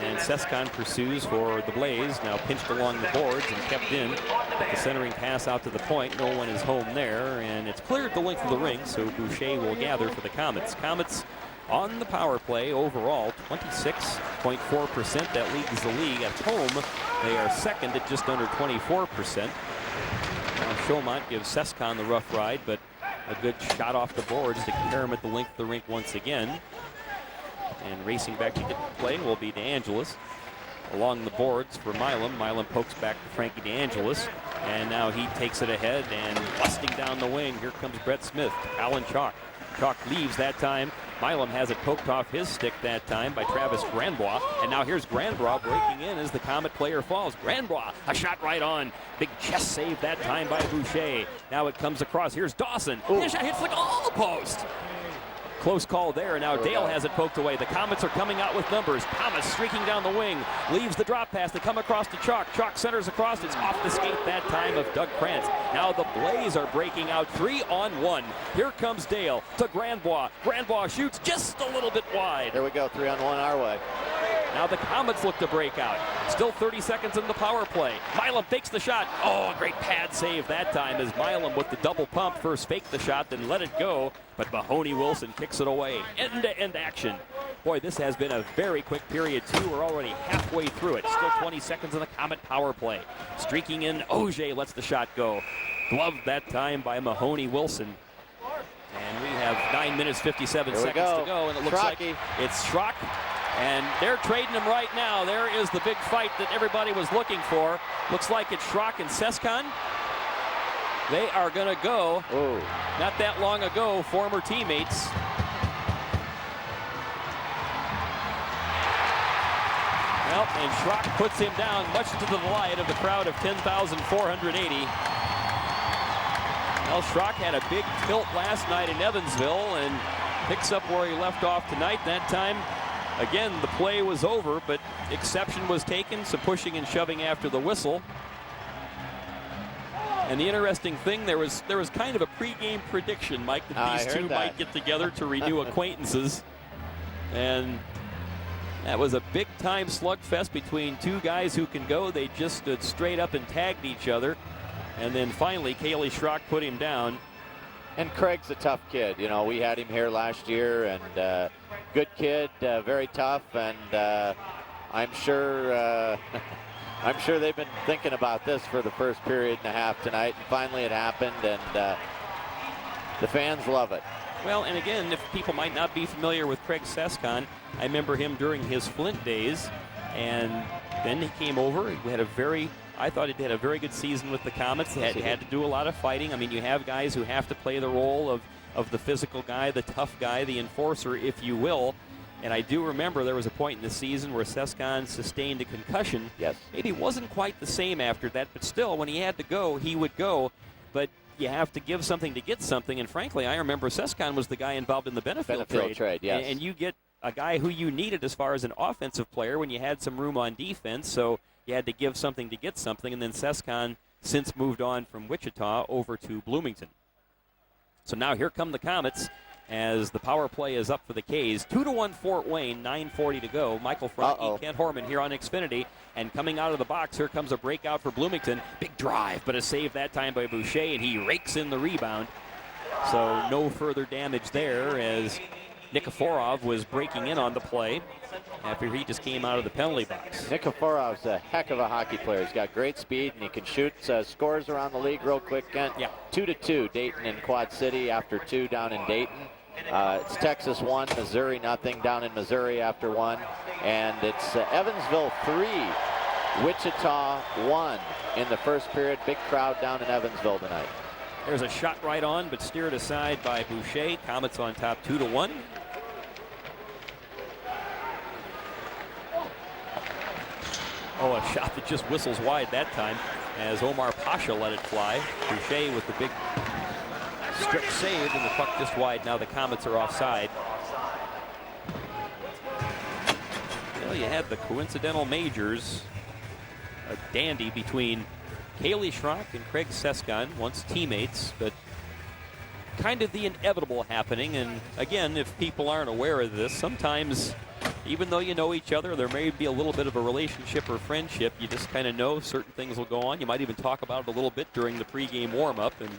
Speaker 2: and Sescon pursues for the Blaze, now pinched along the boards and kept in. The centering pass out to the point. No one is home there, and it's cleared the length of the ring, so Boucher will gather for the Komets. Komets on the power play overall, 26.4%. That leads the league. At home, they are second at just under 24%. Now Chaumont gives Sescon the rough ride, but a good shot off the boards to compare him at the length of the rink once again. And racing back to get the play will be DeAngelis. Along the boards for Milam. Milam pokes back to Franke DeAngelis. And now he takes it ahead and busting down the wing. Here comes Brett Smith. Alan Chalk. Chalk leaves that time. Milam has it poked off his stick that time by Travis Grandbois. And now here's Grandbois breaking in as the Komet player falls. Grandbois, a shot right on. Big chest save that time by Boucher. Now it comes across. Here's Dawson. His shot hits the goal post. Close call there. Now Dale has it poked away. The Komets are coming out with numbers. Thomas streaking down the wing. Leaves the drop pass. They come across to Chalk. Chalk centers across. It's off the skate that time of Doug Krantz. Now the Blaze are breaking out 3-on-1. Here comes Dale to Grandbois. Grandbois shoots just a little bit wide.
Speaker 1: There we go, 3-on-1 our way.
Speaker 2: Now the Komets look to break out. Still 30 seconds in the power play. Milam fakes the shot. Oh, a great pad save that time as Milam with the double pump first faked the shot, then let it go. But Mahoney Wilson kicks it away. End-to-end action. Boy, this has been a very quick period, too. We're already halfway through it. Still 20 seconds in the Komet power play. Streaking in, Auger lets the shot go. Gloved that time by Mahoney Wilson. And we have 9 minutes, 57 seconds to go. And it looks like it's Schrock. And they're trading him right now. There is the big fight that everybody was looking for. Looks like it's Schrock and Sescon. They are going to go.
Speaker 1: Ooh.
Speaker 2: Not that long ago, former teammates. Well, and Schrock puts him down, much to the delight of the crowd of 10,480. Well, Schrock had a big tilt last night in Evansville and picks up where he left off tonight. That time, again, the play was over, but exception was taken, some pushing and shoving after the whistle. And the interesting thing, there was kind of a pregame prediction, Mike, that these two might get together to renew acquaintances. And that was a big-time slugfest between two guys who can go. They just stood straight up and tagged each other. And then finally, Kaylee Schrock put him down.
Speaker 1: And Craig's a tough kid. You know, we had him here last year, and good kid, very tough, and I'm sure I'm sure they've been thinking about this for the first period and a half tonight, and finally it happened, and the fans love it.
Speaker 2: Well, and again, if people might not be familiar with Craig Sescon, I remember him during his Flint days, and then he came over. He had I thought he had a very good season with the Komets. He had to do a lot of fighting. I mean, you have guys who have to play the role of the physical guy, the tough guy, the enforcer, if you will. And I do remember there was a point in the season where Sescon sustained a concussion.
Speaker 1: Yes.
Speaker 2: Maybe wasn't quite the same after that, but still, when he had to go, he would go. But you have to give something to get something. And frankly, I remember Sescon was the guy involved in the Benefield trade.
Speaker 1: Yes.
Speaker 2: And you get a guy who you needed as far as an offensive player when you had some room on defense. So you had to give something to get something. And then Sescon since moved on from Wichita over to Bloomington. So now here come the Komets. as the power play is up for the K's. 2-1 Fort Wayne, 9:40 to go. Michael Franke, Kent Horman here on Xfinity. And coming out of the box, here comes a breakout for Bloomington. Big drive, but a save that time by Boucher, and he rakes in the rebound. So no further damage there as Nikiforov was breaking in on the play after he just came out of the penalty box.
Speaker 1: Nikiforov's a heck of a hockey player. He's got great speed, and he can shoot scores around the league real quick, Kent.
Speaker 2: Yeah.
Speaker 1: 2-2, Dayton and Quad City after 2 down in Dayton. It's Texas 1, Missouri nothing down in Missouri after 1. And it's Evansville 3, Wichita 1 in the first period. Big crowd down in Evansville tonight.
Speaker 2: There's a shot right on, but steered aside by Boucher. Komets on top 2-1. Oh, a shot that just whistles wide that time as Omar Pasha let it fly. Boucher with the big stretch save, and the puck just wide. Now the Komets are offside. Well, you had the coincidental majors, a dandy between Kaylee Schrock and Craig Seskan, once teammates, but kind of the inevitable happening. And again, if people aren't aware of this, sometimes even though you know each other, there may be a little bit of a relationship or friendship. You just kind of know certain things will go on. You might even talk about it a little bit during the pregame warm-up. And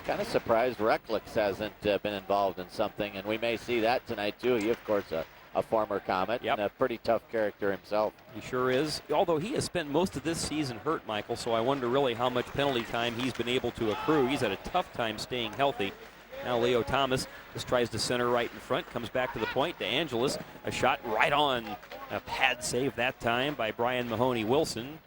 Speaker 1: kind of surprised Recklix hasn't been involved in something, and we may see that tonight too. He, of course, a former Comet,
Speaker 2: Yep.
Speaker 1: and a pretty tough character himself.
Speaker 2: He sure is, although he has spent most of this season hurt, Michael, so I wonder really how much penalty time he's been able to accrue. He's had a tough time staying healthy. Now Leo Thomas just tries to center right in front, comes back to the point. DeAngelis, a shot right on. A pad save that time by Brian Mahoney-Wilson.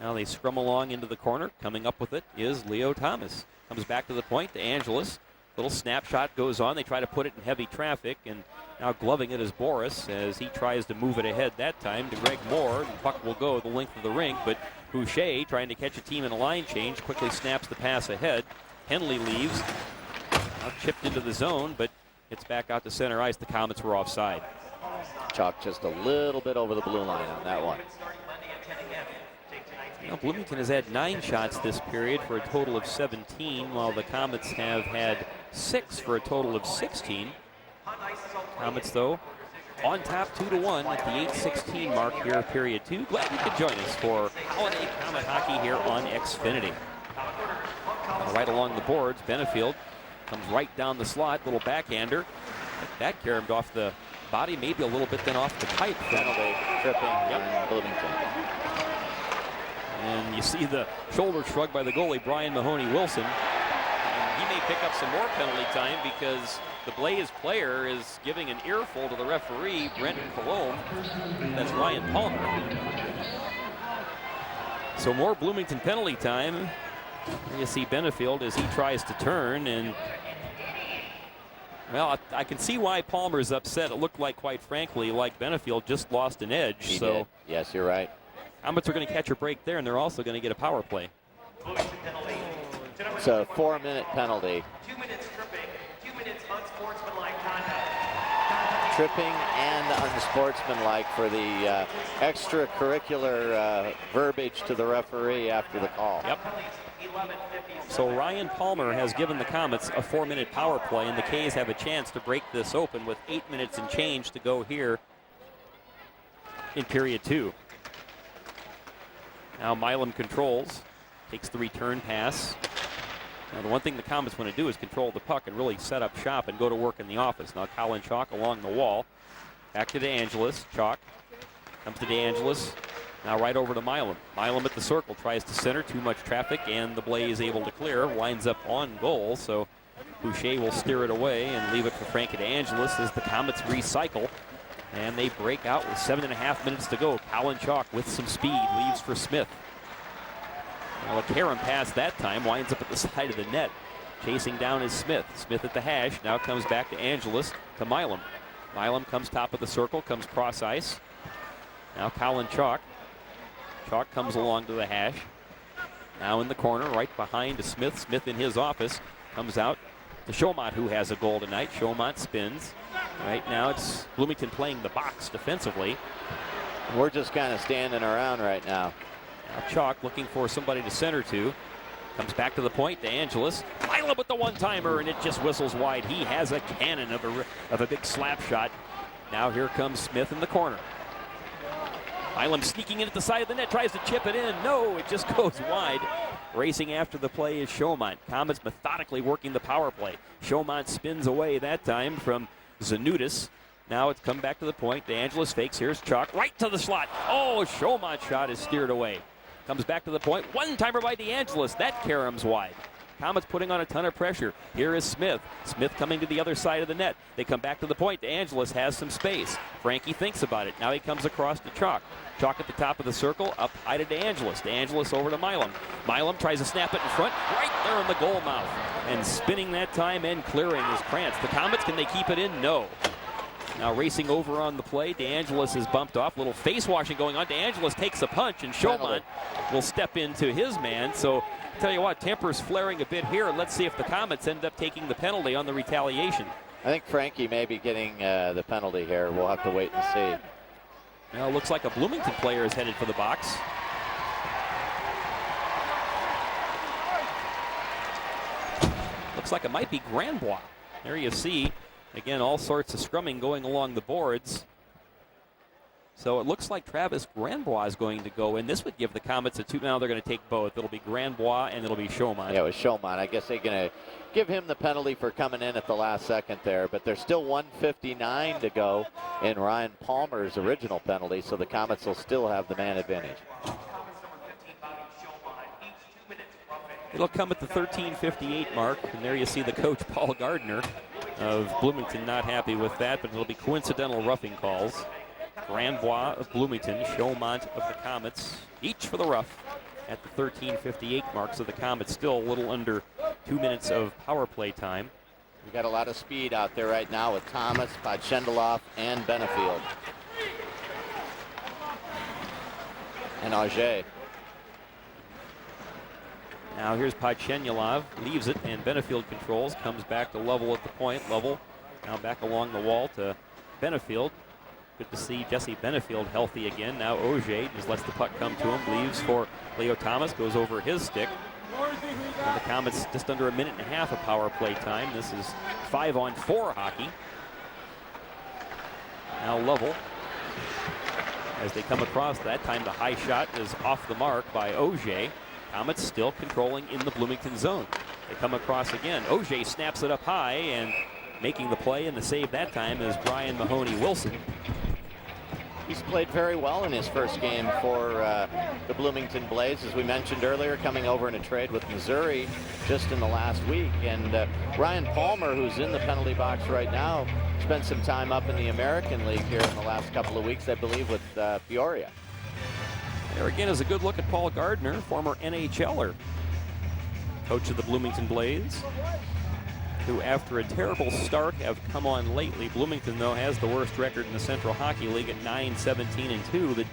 Speaker 2: Now they scrum along into the corner. Coming up with it is Leo Thomas. Comes back to the point. DeAngelis, little snapshot goes on. They try to put it in heavy traffic, and now gloving it is Boris as he tries to move it ahead that time to Greg Moore. The puck will go the length of the rink, but Boucher, trying to catch a team in a line change, quickly snaps the pass ahead. Henley leaves. Now chipped into the zone, but it's back out to center ice. The Komets were offside.
Speaker 1: Chalk just a little bit over the blue line on that one.
Speaker 2: Now, Bloomington has had 9 shots this period for a total of 17, while the Komets have had 6 for a total of 16. Komets, though, on top 2-1 at the 8:16 mark here, period 2. Glad you could join us for Holiday Comet Hockey here on Xfinity. Right along the boards, Benefield comes right down the slot, little backhander. That caromed off the body, maybe a little bit then off the pipe.
Speaker 1: Penalty, tripping in Bloomington.
Speaker 2: And you see the shoulder shrug by the goalie, Brian Mahoney-Wilson. And he may pick up some more penalty time because the Blaze player is giving an earful to the referee, Brent Cologne. That's Ryan Palmer. So more Bloomington penalty time. Here you see Benefield as he tries to turn, and well, I can see why Palmer's upset. It looked like, quite frankly, like Benefield just lost an edge.
Speaker 1: He
Speaker 2: so
Speaker 1: did. Yes, you're right.
Speaker 2: Komets are going to catch a break there, and they're also going to get a power play.
Speaker 1: It's a 4-minute penalty.
Speaker 3: 2 minutes tripping, 2 minutes unsportsmanlike conduct.
Speaker 1: Tripping and unsportsmanlike for the extracurricular verbiage to the referee after the call.
Speaker 2: Yep. So Ryan Palmer has given the Komets a 4-minute power play, and the K's have a chance to break this open with 8 minutes and change to go here in period 2. Now Milam controls, takes the return pass. Now the one thing the Komets want to do is control the puck and really set up shop and go to work in the office. Now Colin Chalk along the wall. Back to DeAngelis. Chalk comes to DeAngelis. Now right over to Milam. Milam at the circle, tries to center, too much traffic, and the Blaze able to clear, winds up on goal, so Boucher will steer it away and leave it for Franke DeAngelis as the Komets recycle, and they break out with 7.5 minutes to go. Colin Chalk with some speed, leaves for Smith. Well, a carom pass that time, winds up at the side of the net. Chasing down is Smith. Smith at the hash, now comes back to DeAngelis, to Milam. Milam comes top of the circle, comes cross ice. Now Colin Chalk. Chalk comes along to the hash. Now in the corner, right behind to Smith. Smith in his office. Comes out to Chaumont, who has a goal tonight. Chaumont spins. Right now it's Bloomington playing the box defensively.
Speaker 1: We're just kind of standing around right now.
Speaker 2: Now Chalk looking for somebody to center to. Comes back to the point, DeAngelis. Milam with the one-timer, and it just whistles wide. He has a cannon of a big slap shot. Now here comes Smith in the corner. Milam sneaking in at the side of the net, tries to chip it in. No, it just goes wide. Racing after the play is Chaumont. Komets methodically working the power play. Chaumont spins away that time from Zanutis. Now it's come back to the point. DeAngelis fakes. Here's Chalk right to the slot. Oh, Chaumont shot is steered away. Comes back to the point. One-timer by DeAngelis. That caroms wide. Komets putting on a ton of pressure. Here is Smith. Smith coming to the other side of the net. They come back to the point. DeAngelis has some space. Franke thinks about it. Now he comes across to Chalk. Chalk at the top of the circle. Up high to DeAngelis. DeAngelis over to Milam. Milam tries to snap it in front. Right there in the goal mouth. And spinning that time and clearing is Krantz. The Komets, can they keep it in? No. Now racing over on the play. DeAngelis is bumped off. Little face washing going on. DeAngelis takes a punch, and Chaumont will step into his man. So, tell you what, tempers flaring a bit here. Let's see if the Komets end up taking the penalty on the retaliation.
Speaker 1: I think Franke may be getting the penalty here. We'll have to wait and see.
Speaker 2: Now, looks like a Bloomington player is headed for the box. Looks like it might be Grandbois. There you see. Again, all sorts of scrumming going along the boards. So it looks like Travis Grandbois is going to go in. This would give the Komets a two. Now they're going to take both. It'll be Grandbois and it'll be Chaumont.
Speaker 1: Yeah, it was Chaumont. I guess they're going to give him the penalty for coming in at the last second there. But there's still 1:59 to go in Ryan Palmer's original penalty, so the Komets will still have the man advantage.
Speaker 2: It'll come at the 13:58 mark, and there you see the coach, Paul Gardner, of Bloomington, not happy with that, but it'll be coincidental roughing calls. Grandbois of Bloomington, Chaumont of the Komets, each for the rough at the 13:58 mark, so the Komets still a little under 2 minutes of power play time.
Speaker 1: We've got a lot of speed out there right now with Thomas, Podshendyalov, and Benefield. And Auger.
Speaker 2: Now here's Podshendyalov, leaves it, and Benefield controls, comes back to Lovell at the point. Lovell now back along the wall to Benefield. Good to see Jesse Benefield healthy again. Now Auger just lets the puck come to him, leaves for Leo Thomas, goes over his stick. And the Komets just under a minute and a half of power play time. This is 5-on-4 hockey. Now Lovell, as they come across, that time the high shot is off the mark by Auger. Komets still controlling in the Bloomington zone. They come across again. Auger snaps it up high, and making the play and the save that time is Brian Mahoney-Wilson.
Speaker 1: He's played very well in his first game for the Bloomington Blaze, as we mentioned earlier, coming over in a trade with Missouri just in the last week. And Ryan Palmer, who's in the penalty box right now, spent some time up in the American League here in the last couple of weeks, I believe, with Peoria.
Speaker 2: There again is a good look at Paul Gardner, former NHLer, coach of the Bloomington Blaze, who after a terrible start have come on lately. Bloomington, though, has the worst record in the Central Hockey League at 9-17-2. That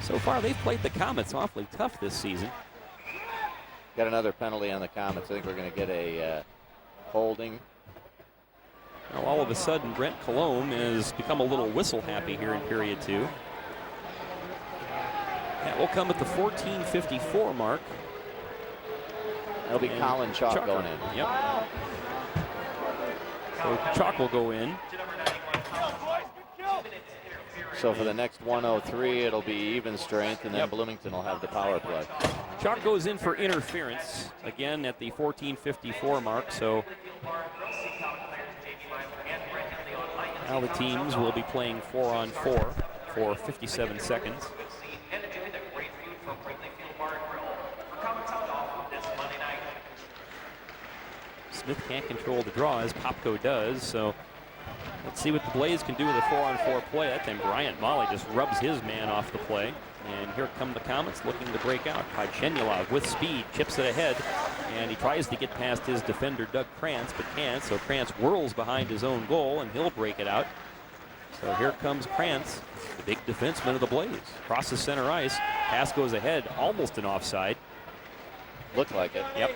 Speaker 2: so far they've played the Komets awfully tough this season.
Speaker 1: Got another penalty on the Komets. I think we're going to get a holding.
Speaker 2: Now, all of a sudden, Brent Colomb has become a little whistle happy here in period two. That will come at the 14:54 mark.
Speaker 1: It'll be Colin Chalk going in.
Speaker 2: Yep. So Chalk will go in.
Speaker 1: So for the next 1:03, it'll be even strength, and then Bloomington will have the power play.
Speaker 2: Chalk goes in for interference, again at the 14:54 mark. So now the teams will be playing 4-on-4 for 57 seconds. Smith can't control the draw as Popko does, so let's see what the Blaze can do with a 4-on-4 play. That time Bryant Molly just rubs his man off the play. And here come the Komets looking to break out. Podshendyalov with speed, chips it ahead, and he tries to get past his defender Doug Krantz, but can't, so Krantz whirls behind his own goal, and he'll break it out. So here comes Krantz, the big defenseman of the Blaze. Crosses center ice, pass goes ahead, almost an offside.
Speaker 1: Looked like it.
Speaker 2: Yep.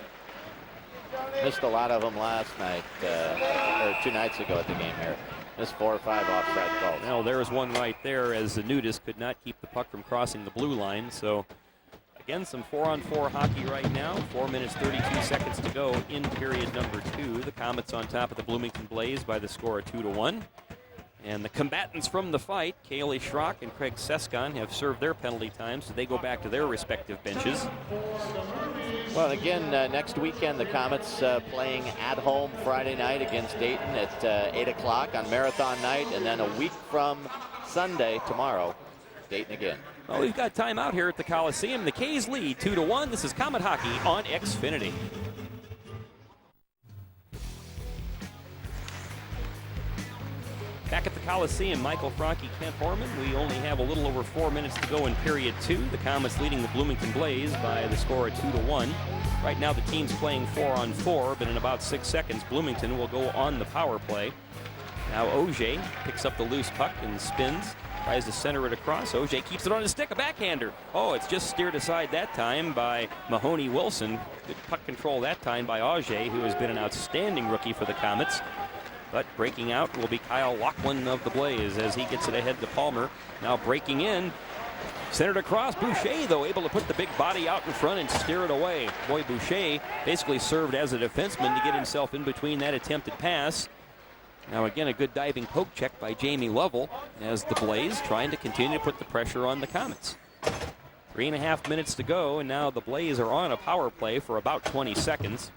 Speaker 1: Missed a lot of them last night, or 2 nights ago at the game here. Missed 4 or 5 offside calls.
Speaker 2: Well, there's one right there as Zanutis could not keep the puck from crossing the blue line. So Again, some 4-on-4 hockey right now. 4 minutes, 32 seconds to go in period number 2. The Komets on top of the Bloomington Blaze by the score of 2-1. And the combatants from the fight, Kaylee Schrock and Craig Sescon, have served their penalty time, so they go back to their respective benches.
Speaker 1: Well, again, next weekend, the Komets playing at home Friday night against Dayton at 8 o'clock on Marathon Night, and then a week from Sunday, tomorrow, Dayton again.
Speaker 2: Well, we've got time out here at the Coliseum. The K's lead 2-1. This is Komet Hockey on Xfinity. Back at the Coliseum, Michael Franke, Kent Horman. We only have a little over 4 minutes to go in period 2. The Komets leading the Bloomington Blaze by the score of 2-1. Right now the team's playing 4-on-4, but in about 6 seconds, Bloomington will go on the power play. Now Auger picks up the loose puck and spins. Tries to center it across. Auger keeps it on his stick, a backhander. Oh, it's just steered aside that time by Mahoney Wilson. Good puck control that time by Auger, who has been an outstanding rookie for the Komets. But breaking out will be Kyle Laughlin of the Blaze as he gets it ahead to Palmer. Now breaking in. Centered across. Boucher, though, able to put the big body out in front and steer it away. Boy, Boucher basically served as a defenseman to get himself in between that attempted pass. Now again, a good diving poke check by Jamie Lovell as the Blaze trying to continue to put the pressure on the Komets. 3.5 minutes to go, and now the Blaze are on a power play for about 20 seconds.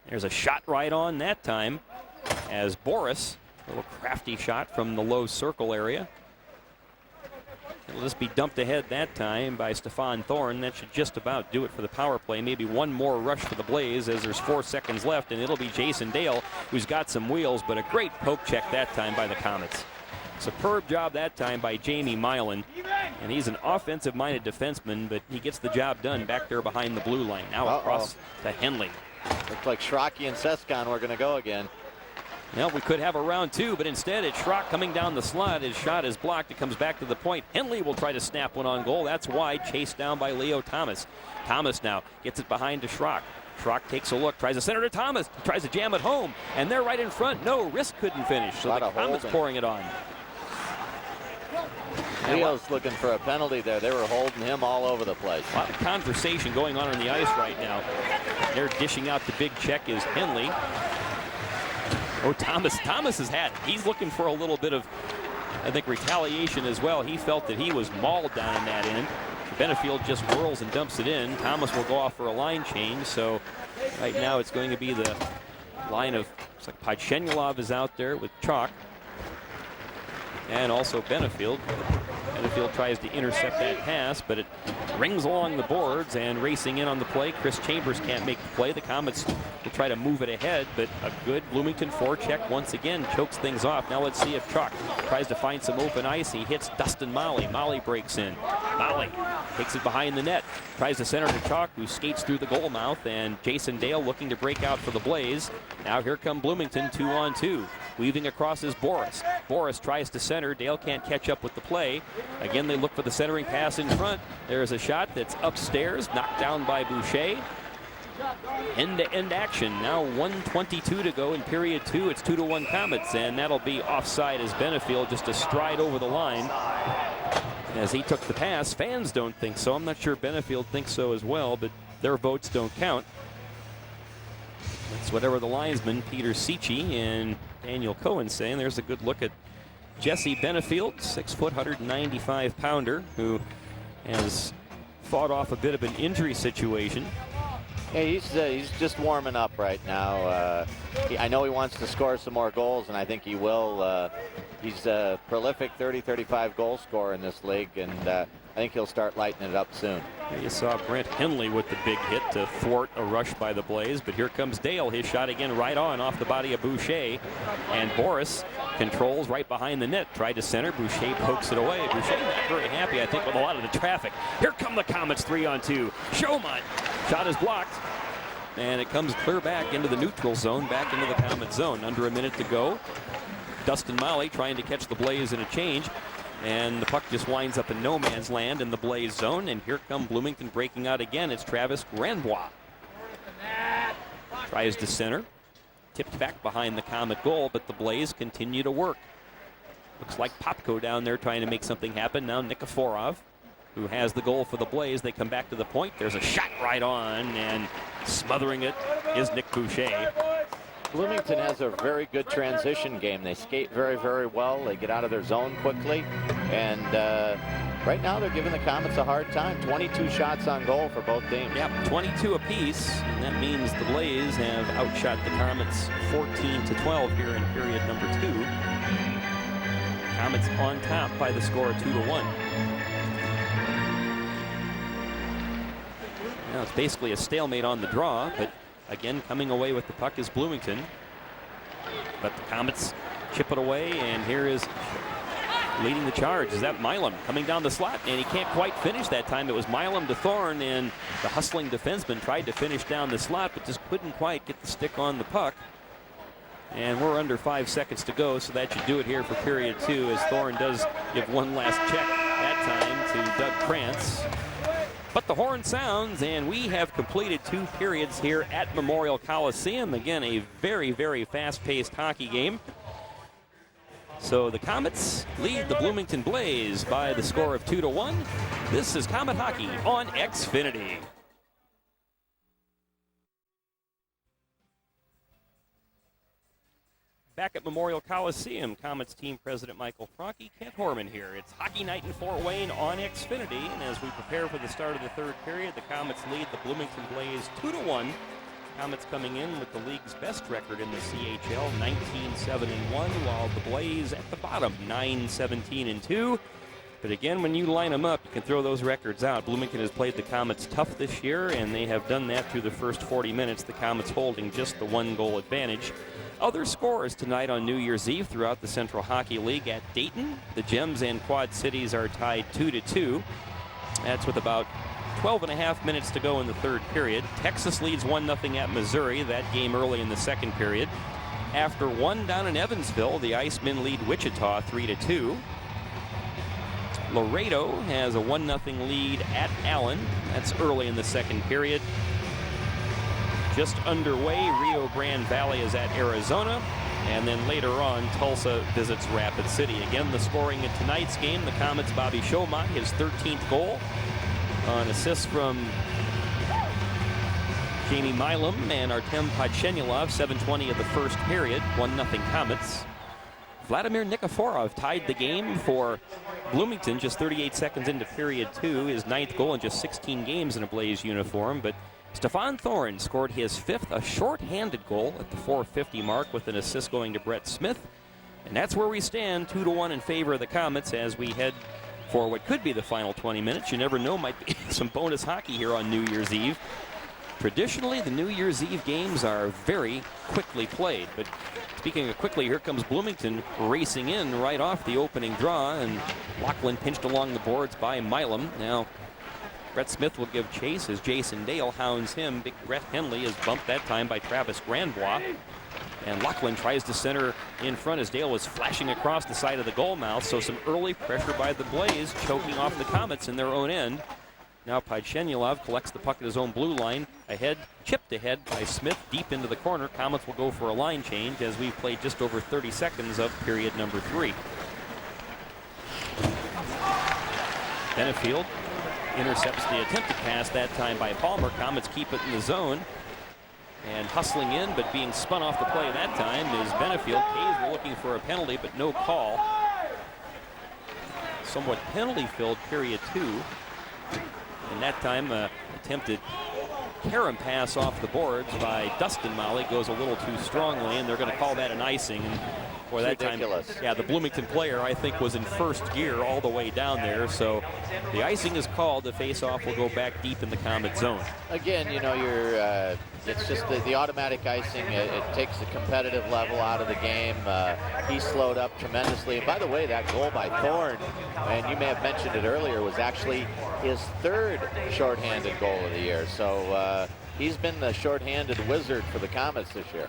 Speaker 2: There's a shot right on that time as Boris, a little crafty shot from the low circle area. It'll just be dumped ahead that time by Stefan Thorne. That should just about do it for the power play. Maybe one more rush for the Blaze as there's 4 seconds left, and it'll be Jason Dale who's got some wheels, but a great poke check that time by the Komets. Superb job that time by Jamie Milam, and he's an offensive-minded defenseman, but he gets the job done back there behind the blue line. Now across to Henley.
Speaker 1: Looks like Schrocky and Sescon were going to go again.
Speaker 2: Well, we could have a round 2, but instead it's Schrock coming down the slot. His shot is blocked. It comes back to the point. Henley will try to snap one on goal. That's wide, chased down by Leo Thomas. Thomas now gets it behind to Schrock. Schrock takes a look, tries to center to Thomas, tries to jam it home, and they're right in front. No, Risk couldn't finish, so the Komets pouring it on.
Speaker 1: Leo's looking for a penalty there. They were holding him all over the place.
Speaker 2: A lot of conversation going on the ice right now. They're dishing out the big check is Henley. Oh, Thomas has had it. He's looking for a little bit of, I think, retaliation as well. He felt that he was mauled down in that end. Benefield just whirls and dumps it in. Thomas will go off for a line change. So right now it's going to be the line of, looks like Podshendyalov is out there with Chalk. And also Benefield. Benefield tries to intercept that pass, but it rings along the boards and racing in on the play. Chris Chambers can't make the play. The Komets will try to move it ahead, but a good Bloomington forecheck once again chokes things off. Now let's see if Chalk tries to find some open ice. He hits Dustin Molly. Molly breaks in. Molly takes it behind the net. Tries to center to Chalk, who skates through the goal mouth, and Jason Dale looking to break out for the Blaze. Now here come Bloomington 2-on-2. Weaving across is Boris. Boris tries to center. Dale can't catch up with the play. Again, they look for the centering pass in front. There's a shot that's upstairs, knocked down by Boucher. End-to-end action. Now 1:22 to go in period 2. It's 2-1 Komets, and that'll be offside as Benefield just a stride over the line. As he took the pass, fans don't think so. I'm not sure Benefield thinks so as well, but their votes don't count. That's whatever the linesman, Peter Sicci and Daniel Cohen saying. There's a good look at Jesse Benefield, 6 foot, 195 pounder, who has fought off a bit of an injury situation.
Speaker 1: Yeah, he's just warming up right now. I know he wants to score some more goals, and I think he will. He's a prolific 30-35 goal scorer in this league, and I think he'll start lighting it up soon.
Speaker 2: You saw Brent Henley with the big hit to thwart a rush by the Blaze, but here comes Dale. His shot again right on off the body of Boucher, and Boris controls right behind the net. Tried to center. Boucher pokes it away. Boucher not very happy, I think, with a lot of the traffic. Here come the Komets 3-on-2. Chaumont. Shot is blocked, and it comes clear back into the neutral zone, back into the Komets zone. Under a minute to go. Dustin Molly trying to catch the Blaze in a change, and the puck just winds up in no man's land in the Blaze zone, and here come Bloomington breaking out again. It's Travis Granbois. Tries to center. Tipped back behind the Komet goal, but the Blaze continue to work. Looks like Popko down there trying to make something happen. Now Nikiforov who has the goal for the Blaze. They come back to the point. There's a shot right on, and smothering it is Nick Boucher.
Speaker 1: Bloomington has a very good transition game. They skate very, very well. They get out of their zone quickly. And right now they're giving the Komets a hard time. 22 shots on goal for both teams.
Speaker 2: Yep, 22 apiece. And that means the Blaze have outshot the Komets 14-12 here in period number 2. Komets on top by the score of 2-1. Now it's basically a stalemate on the draw, but again, coming away with the puck is Bloomington. But the Komets chip it away, and here is leading the charge. Is that Milam coming down the slot? And he can't quite finish that time. It was Milam to Thorne, and the hustling defenseman tried to finish down the slot, but just couldn't quite get the stick on the puck. And we're under 5 seconds to go, so that should do it here for period 2, as Thorne does give one last check that time to Doug Krantz. But the horn sounds, and we have completed 2 periods here at Memorial Coliseum. Again, a very, very fast-paced hockey game. So the Komets lead the Bloomington Blaze by the score of 2-1. This is Komet Hockey on Xfinity. Back at Memorial Coliseum, Komets team president Michael Franke, Kent Horman here. It's hockey night in Fort Wayne on Xfinity, and as we prepare for the start of the 3rd period, the Komets lead the Bloomington Blaze 2-1. Komets coming in with the league's best record in the CHL, 19-7-1, while the Blaze at the bottom, 9-17-2. But again, when you line them up, you can throw those records out. Bloomington has played the Komets tough this year, and they have done that through the first 40 minutes, the Komets holding just the 1-goal advantage. Other scores tonight on New Year's Eve throughout the Central Hockey League. At Dayton, the Gems and Quad Cities are tied 2-2. That's with about 12.5 minutes to go in the 3rd period. Texas leads 1-0 at Missouri, that game early in the 2nd period. After 1 down in Evansville, the Icemen lead Wichita 3-2. Laredo has a 1-0 lead at Allen. That's early in the 2nd period. Just underway, Rio Grande Valley is at Arizona, and then later on, Tulsa visits Rapid City. Again, the scoring in tonight's game, the Komets' Bobby Chaumont, his 13th goal, an assist from Jamie Milam and Artem Podshendyalov, 7:20 of the 1st period, 1-0 Komets. Vladimir Nikiforov tied the game for Bloomington just 38 seconds into period 2, his 9th goal in just 16 games in a Blaze uniform, but Stefan Thorne scored his 5th, a short-handed goal at the 4:50 mark with an assist going to Brett Smith. And that's where we stand, 2-1 in favor of the Komets as we head for what could be the final 20 minutes. You never know, might be some bonus hockey here on New Year's Eve. Traditionally, the New Year's Eve games are very quickly played. But speaking of quickly, here comes Bloomington racing in right off the opening draw, and Lachlan pinched along the boards by Milam. Now, Brett Smith will give chase as Jason Dale hounds him. Big Brett Henley is bumped that time by Travis Grandbois. And Lachlan tries to center in front as Dale was flashing across the side of the goal mouth. So some early pressure by the Blaze, choking off the Komets in their own end. Now Podshendyalov collects the puck at his own blue line. Ahead, chipped ahead by Smith deep into the corner. Komets will go for a line change as we've played just over 30 seconds of period number 3. Benefield intercepts the attempted pass that time by Palmer. Komets keep it in the zone. And hustling in, but being spun off the play that time is Benefield. Hayes were looking for a penalty, but no call. Somewhat penalty-filled period 2. And that time, attempted carom pass off the boards by Dustin Molly goes a little too strongly, and they're going to call that an icing. And for that
Speaker 1: ridiculous.
Speaker 2: time, yeah, the Bloomington player, I think, was in first gear all the way down there. So the icing is called. The face-off will go back deep in the Komet zone.
Speaker 1: Again, you know, it's just the automatic icing. It takes the competitive level out of the game. He slowed up tremendously. And by the way, that goal by Thorne, and you may have mentioned it earlier, was actually his 3rd shorthanded goal of the year. So he's been the shorthanded wizard for the Komets this year.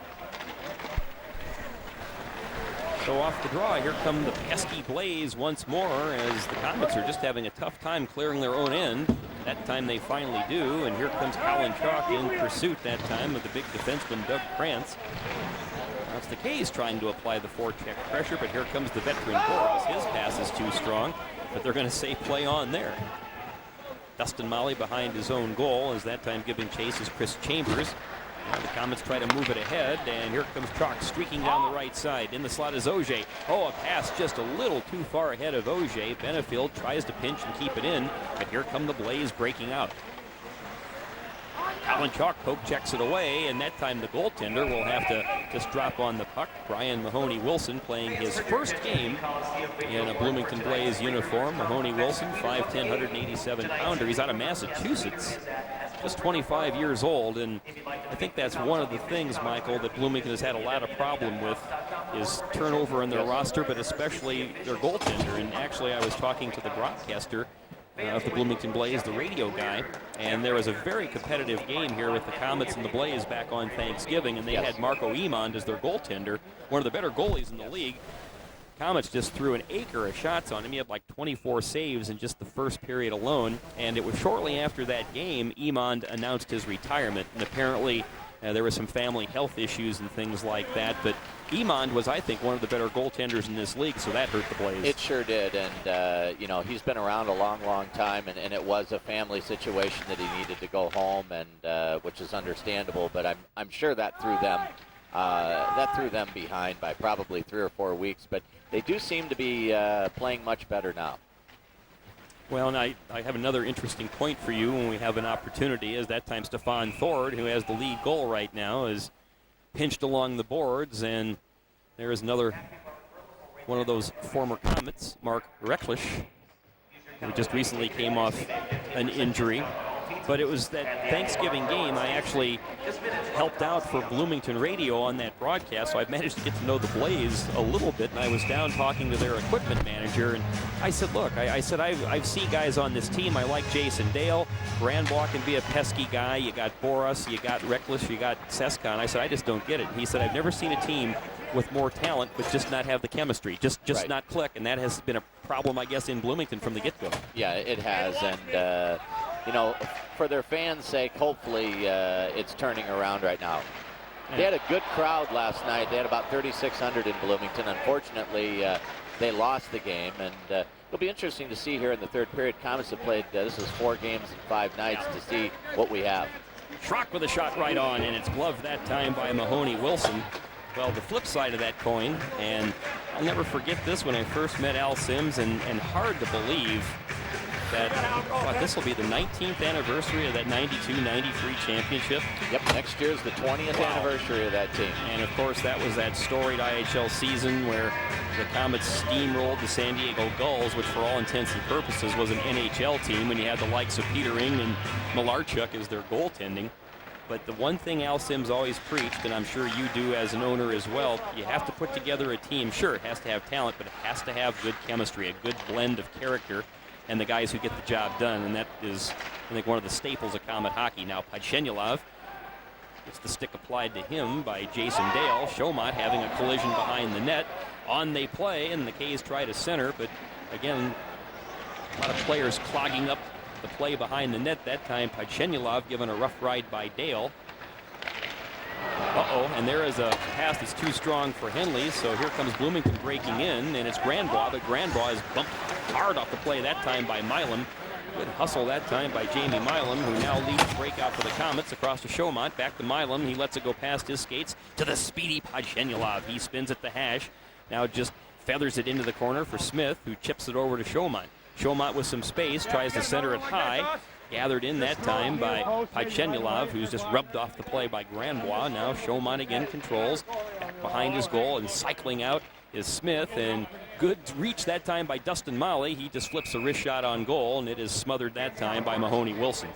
Speaker 2: So off the draw, here come the pesky Blaze once more as the Komets are just having a tough time clearing their own end. That time they finally do, and here comes Colin Chalk in pursuit that time of the big defenseman Doug Krantz. Now it's the K's trying to apply the forecheck pressure, but here comes the veteran Boros. His pass is too strong, but they're going to say play on there. Dustin Molly behind his own goal, as that time giving chase is Chris Chambers. Now the Komets try to move it ahead, and here comes Chalk streaking down the right side. In the slot is Auger. Oh, a pass just a little too far ahead of Auger. Benefield tries to pinch and keep it in, but here come the Blaze breaking out. Colin Chalk poke checks it away, and that time the goaltender will have to just drop on the puck. Brian Mahoney-Wilson playing his first game in a Bloomington Blaze uniform. Mahoney-Wilson, 5'10", 187-pounder. He's out of Massachusetts, just 25 years old, and I think that's one of the things, Michael, that Bloomington has had a lot of problem with is turnover in their roster, but especially their goaltender. And actually, I was talking to the broadcaster of the Bloomington Blaze, the radio guy, and there was a very competitive game here with the Komets and the Blaze back on Thanksgiving, and they had Marco Emond as their goaltender, one of the better goalies in the league. Komets just threw an acre of shots on him. He had like 24 saves in just the first period alone, and it was shortly after that game Emond announced his retirement, and apparently there were some family health issues and things like that, but Emond was, I think, one of the better goaltenders in this league, so that hurt the Blaze.
Speaker 1: It sure did, and, you know, he's been around a long, long time, and it was a family situation that he needed to go home, and which is understandable, but I'm sure that threw them behind by probably 3 or 4 weeks, but they do seem to be playing much better now.
Speaker 2: Well, and I have another interesting point for you when we have an opportunity, as that time Stefan Thorne, who has the lead goal right now, is pinched along the boards, and there is another one of those former Komets, Mark Recklish, who just recently came off an injury. But it was that Thanksgiving game I actually helped out for Bloomington Radio on that broadcast, so I've managed to get to know the Blaze a little bit, and I was down talking to their equipment manager, and I said, look, I said, I've seen guys on this team. I like Jason Dale. Grandbois can be a pesky guy. You got Boris, you got Recklish, you got Sescon. I said, I just don't get it. And he said, I've never seen a team with more talent but just not have the chemistry, just right. Not click, and that has been a problem, I guess, in Bloomington from the get-go.
Speaker 1: Yeah, it has, and you know, for their fans' sake, hopefully it's turning around right now. They had a good crowd last night. They had about 3,600 in Bloomington. Unfortunately, they lost the game, and it'll be interesting to see here in the third period. Komets have played, this is 4 games in 5 nights, to see what we have.
Speaker 2: Schrock with a shot right on, and it's gloved that time by Mahoney-Wilson. Well, the flip side of that coin, and I'll never forget this when I first met Al Sims, and hard to believe that this will be the 19th anniversary of that 92-93 championship.
Speaker 1: Yep, next year's the 20th anniversary of that team.
Speaker 2: And, of course, that was that storied IHL season where the Komets steamrolled the San Diego Gulls, which for all intents and purposes was an NHL team when you had the likes of Peter Ing and Malarchuk as their goaltending. But the one thing Al Sims always preached, and I'm sure you do as an owner as well, you have to put together a team. Sure, it has to have talent, but it has to have good chemistry, a good blend of character, and the guys who get the job done, and that is, I think, one of the staples of Komet hockey. Now, Podshendyalov gets the stick applied to him by Jason Dale. Chaumont having a collision behind the net. On they play, and the K's try to center, but again, a lot of players clogging up the play behind the net. That time, Podshendyalov given a rough ride by Dale. And there is a pass that's too strong for Henley, so here comes Bloomington breaking in, and it's Grandbois, but Grandbois is bumped hard off the play that time by Milam. Good hustle that time by Jamie Milam, who now leads the breakout for the Komets across to Chaumont. Back to Milam. He lets it go past his skates to the speedy Podshendyalov. He spins at the hash. Now just feathers it into the corner for Smith, who chips it over to Chaumont. Chaumont with some space, tries to center it high. Gathered in that time by Podshendyalov, who's just rubbed off the play by Grandbois. Now Chaumont again controls. Back behind his goal and cycling out is Smith, and good reach that time by Dustin Molly. He just flips a wrist shot on goal, and it is smothered that time by Mahoney-Wilson.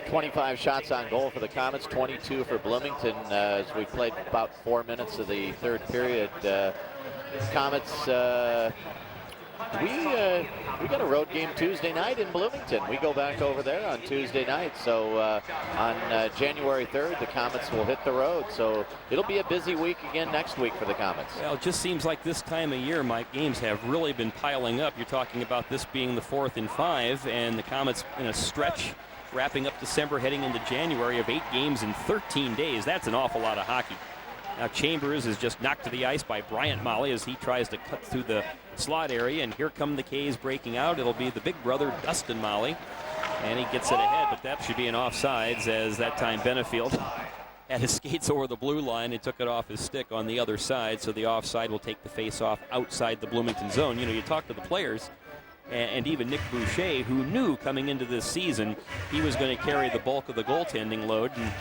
Speaker 1: 25 shots on goal for the Komets, 22 for Bloomington as we played about 4 minutes of the third period. Komets, we got a road game Tuesday night in Bloomington. We go back over there on Tuesday night. So on January 3rd, the Komets will hit the road. So it'll be a busy week again next week for the Komets.
Speaker 2: Well, it just seems like this time of year, Mike, games have really been piling up. You're talking about this being the 4th in 5, and the Komets in a stretch wrapping up December, heading into January of 8 games in 13 days. That's an awful lot of hockey. Now Chambers is just knocked to the ice by Bryant Molly as he tries to cut through the slot area, and here come the K's breaking out. It'll be the big brother, Dustin Molly. And he gets it ahead, but that should be an offsides, as that time Benefield had his skates over the blue line and took it off his stick on the other side, so the offside will take the face-off outside the Bloomington zone. You know, you talk to the players, and even Nick Boucher, who knew coming into this season he was going to carry the bulk of the goaltending load. And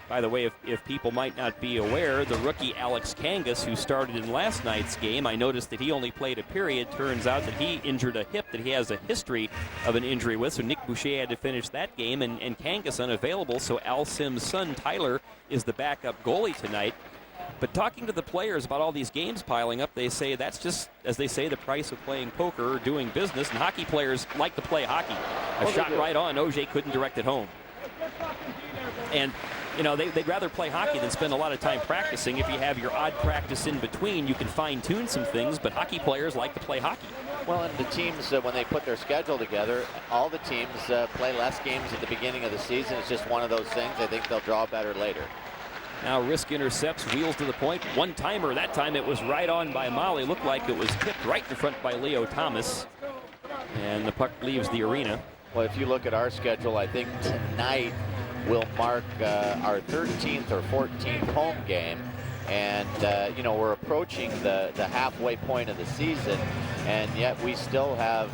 Speaker 2: by the way, if people might not be aware, the rookie Alex Kangas, who started in last night's game, I noticed that he only played a period. Turns out that he injured a hip that he has a history of an injury with, so Nick Boucher had to finish that game, and Kangas unavailable, so Al Sim's son, Tyler, is the backup goalie tonight. But talking to the players about all these games piling up, they say that's just, as they say, the price of playing poker or doing business, and hockey players like to play hockey. A shot right on, Auger couldn't direct it home. And you know, they'd rather play hockey than spend a lot of time practicing. If you have your odd practice in between, you can fine-tune some things, but hockey players like to play hockey.
Speaker 1: Well, and the teams, when they put their schedule together, all the teams play less games at the beginning of the season. It's just one of those things. I think they'll draw better later.
Speaker 2: Now Risk intercepts, wheels to the point. One-timer. That time it was right on by Molly. Looked like it was tipped right in front by Leo Thomas. And the puck leaves the arena.
Speaker 1: Well, if you look at our schedule, I think tonight will mark our 13th or 14th home game, and you know, we're approaching the halfway point of the season, and yet we still have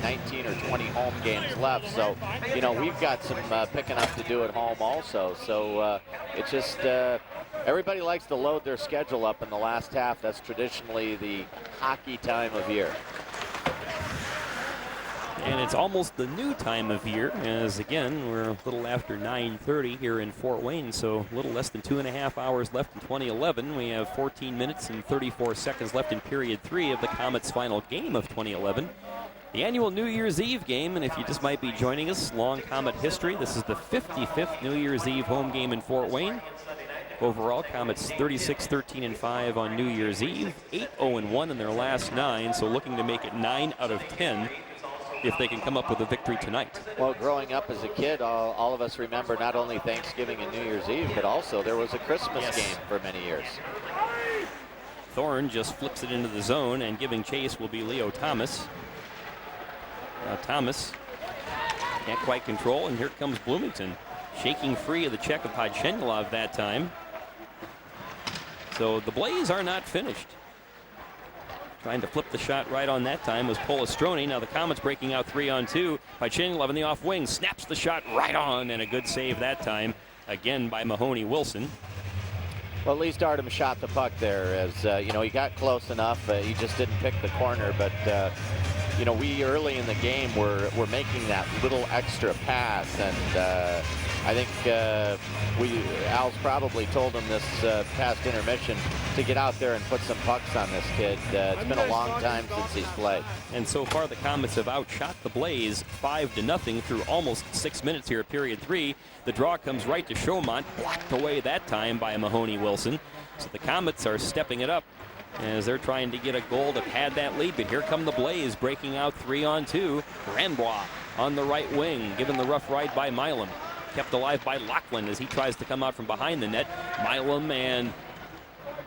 Speaker 1: 19 or 20 home games left. So you know, we've got some picking up to do at home also. So it's just everybody likes to load their schedule up in the last half. That's traditionally the hockey time of year.
Speaker 2: And it's almost the new time of year, as again, we're a little after 9:30 here in Fort Wayne, so a little less than 2.5 hours left in 2011. We have 14 minutes and 34 seconds left in period 3 of the Komets' final game of 2011. The annual New Year's Eve game, and if you just might be joining us, long Komet history, this is the 55th New Year's Eve home game in Fort Wayne. Overall, Komets 36-13-5 on New Year's Eve, 8-0-1 in their last 9, so looking to make it 9 out of 10. If they can come up with a victory tonight.
Speaker 1: Well, growing up as a kid, all of us remember not only Thanksgiving and New Year's Eve, but also there was a Christmas game for many years.
Speaker 2: Thorne just flips it into the zone, and giving chase will be Leo Thomas. Now Thomas can't quite control, and here comes Bloomington, shaking free of the check of Podshendyalov that time. So the Blaze are not finished. Trying to flip the shot right on that time was Polistroni. Now the Komets breaking out 3-on-2. Podshendyalov in the off wing snaps the shot right on, and a good save that time, again by Mahoney Wilson.
Speaker 1: Well, at least Artem shot the puck there, as you know, he got close enough. He just didn't pick the corner, but you know, we early in the game were making that little extra pass, and I think Al's probably told him this past intermission to get out there and put some pucks on this kid. It's been a long time since he's played.
Speaker 2: And so far the Komets have outshot the Blaze 5-0 through almost 6 minutes here at period 3. The draw comes right to Chaumont, blocked away that time by Mahoney Wilson. So the Komets are stepping it up as they're trying to get a goal to pad that lead. But here come the Blaze breaking out 3-on-2. Granbois on the right wing, given the rough ride by Milam. Kept alive by Lachlan as he tries to come out from behind the net. Milam and